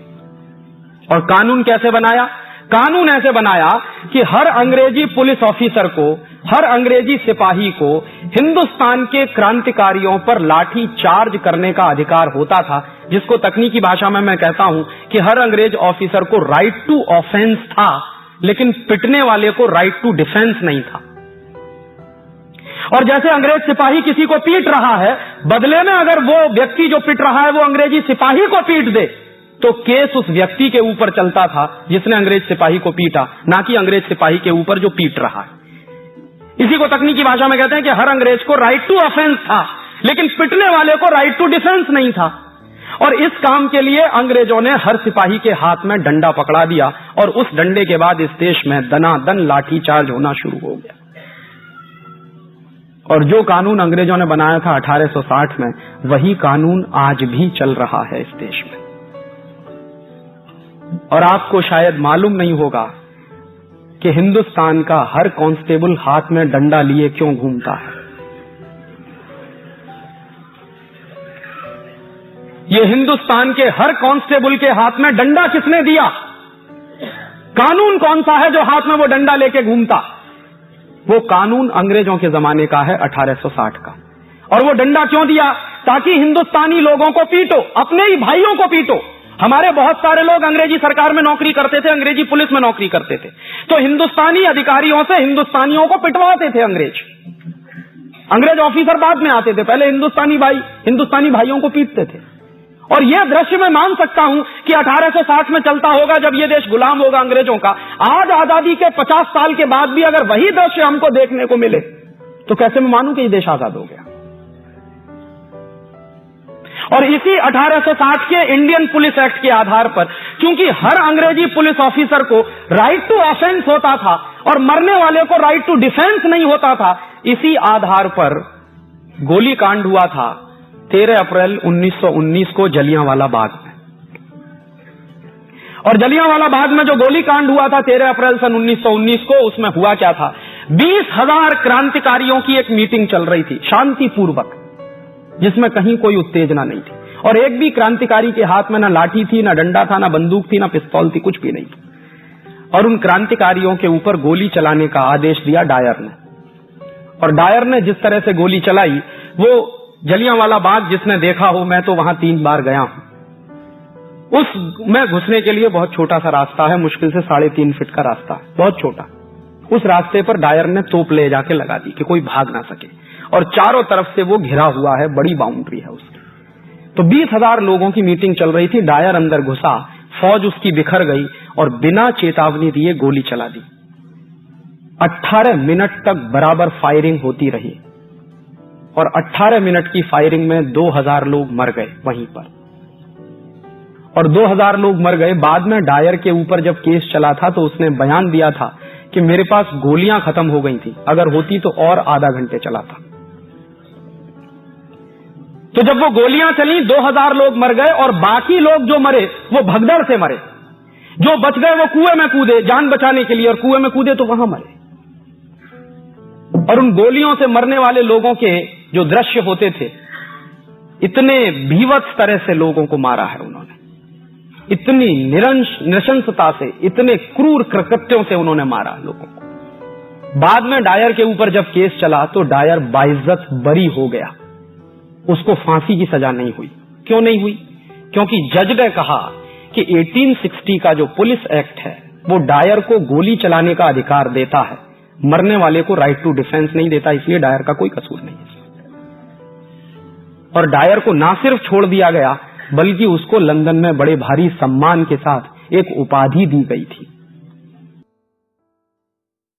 और कानून कैसे बनाया? कानून ऐसे बनाया कि हर अंग्रेजी पुलिस ऑफिसर को, हर अंग्रेजी सिपाही को हिंदुस्तान के क्रांतिकारियों पर लाठी चार्ज करने का अधिकार होता था, जिसको तकनीकी भाषा में मैं कहता हूं कि हर अंग्रेज ऑफिसर को राइट टू ऑफेंस था, लेकिन पिटने वाले को राइट टू डिफेंस नहीं था। और जैसे अंग्रेज सिपाही किसी को पीट रहा है, बदले में अगर वो व्यक्ति जो पीट रहा है वो अंग्रेजी सिपाही को पीट दे, तो केस उस व्यक्ति के ऊपर चलता था जिसने अंग्रेज सिपाही को पीटा, ना कि अंग्रेज सिपाही के ऊपर जो पीट रहा है। इसी को तकनीकी भाषा में कहते हैं कि हर अंग्रेज को राइट टू ऑफेंस था, लेकिन पिटने वाले को राइट टू डिफेंस नहीं था। और इस काम के लिए अंग्रेजों ने हर सिपाही के हाथ में डंडा पकड़ा दिया, और उस डंडे के बाद इस देश में दनादन लाठी चार्ज होना शुरू हो गया। और जो कानून अंग्रेजों ने बनाया था 1860 में, वही कानून आज भी चल रहा है इस देश में। और आपको शायद मालूम नहीं होगा कि हिंदुस्तान का हर कांस्टेबल हाथ में डंडा लिए क्यों घूमता है। ये हिंदुस्तान के हर कांस्टेबल के हाथ में डंडा किसने दिया? कानून कौन सा है जो हाथ में वो डंडा लेके घूमता? वो कानून अंग्रेजों के जमाने का है, 1860 का। और वो डंडा क्यों दिया? ताकि हिंदुस्तानी लोगों को पीटो, अपने ही भाइयों को पीटो। हमारे बहुत सारे लोग अंग्रेजी सरकार में नौकरी करते थे, अंग्रेजी पुलिस में नौकरी करते थे, तो हिंदुस्तानी अधिकारियों से हिंदुस्तानियों को पिटवाते थे अंग्रेज। अंग्रेज ऑफिसर बाद में आते थे, पहले हिंदुस्तानी भाइयों को पीटते थे। और यह दृश्य मैं मान सकता हूं कि 1860 में चलता होगा, जब यह देश गुलाम होगा अंग्रेजों का। आज आजादी के 50 साल के बाद भी अगर वही दृश्य हमको देखने को मिले, तो कैसे मैं मानूं कि यह देश आजाद हो गया? और इसी 1860 के इंडियन पुलिस एक्ट के आधार पर, क्योंकि हर अंग्रेजी पुलिस ऑफिसर को राइट टू ऑफेंस होता था और मरने वाले को राइट टू डिफेंस नहीं होता था, इसी आधार पर गोलीकांड हुआ था 13 अप्रैल 1919 को जलियांवाला बाग में। और जलियांवाला बाग में जो गोलीकांड हुआ था 13 अप्रैल सन 1919 को, उसमें हुआ क्या था? 20,000 क्रांतिकारियों की एक मीटिंग चल रही थी, शांतिपूर्वक, जिसमें कहीं कोई उत्तेजना नहीं थी। और एक भी क्रांतिकारी के हाथ में ना लाठी थी, ना डंडा था, ना बंदूक थी, ना पिस्तौल थी, कुछ भी नहीं था। और उन क्रांतिकारियों के ऊपर गोली चलाने का आदेश दिया डायर ने। और डायर ने जिस तरह से गोली चलाई, वो जलियांवाला बाग जिसने देखा हो, मैं तो वहां 3 बार गया हूं। उस में घुसने के लिए बहुत छोटा सा रास्ता है, मुश्किल से 3.5 फीट का रास्ता है, बहुत छोटा। उस रास्ते पर डायर ने तोप ले जाके लगा दी कि कोई भाग ना सके, और चारों तरफ से वो घिरा हुआ है, बड़ी बाउंड्री है उसकी। तो 20,000 लोगों की मीटिंग चल रही थी, डायर अंदर घुसा, फौज उसकी बिखर गई और बिना चेतावनी दिए गोली चला दी। 18 मिनट तक बराबर फायरिंग होती रही, और 18 मिनट की फायरिंग में 2,000 लोग मर गए वहीं पर। और 2,000 लोग मर गए। बाद में डायर के ऊपर जब केस चला था, तो उसने बयान दिया था कि मेरे पास गोलियां खत्म हो गई थी, अगर होती तो और आधा घंटे चला था। तो जब वो गोलियां चली, 2,000 लोग मर गए, और बाकी लोग जो मरे वो भगदड़ से मरे। जो बच गए वो कुएं में कूदे जान बचाने के लिए, और कुएं में कूदे तो वहां मरे। और उन गोलियों से मरने वाले लोगों के जो दृश्य होते थे, इतने भीवत्स तरह से लोगों को मारा है उन्होंने, इतनी नृशंसता से, इतने क्रूर कृत्यों से उन्होंने मारा लोगों को। बाद में डायर के ऊपर जब केस चला तो डायर बाइज्जत बरी हो गया, उसको फांसी की सजा नहीं हुई। क्यों नहीं हुई? क्योंकि जज ने कहा कि 1860 का जो पुलिस एक्ट है वो डायर को गोली चलाने का अधिकार देता है, मरने वाले को राइट टू डिफेंस नहीं देता, इसलिए डायर का कोई कसूर नहीं है। और डायर को ना सिर्फ छोड़ दिया गया बल्कि उसको लंदन में बड़े भारी सम्मान के साथ एक उपाधि दी गई थी।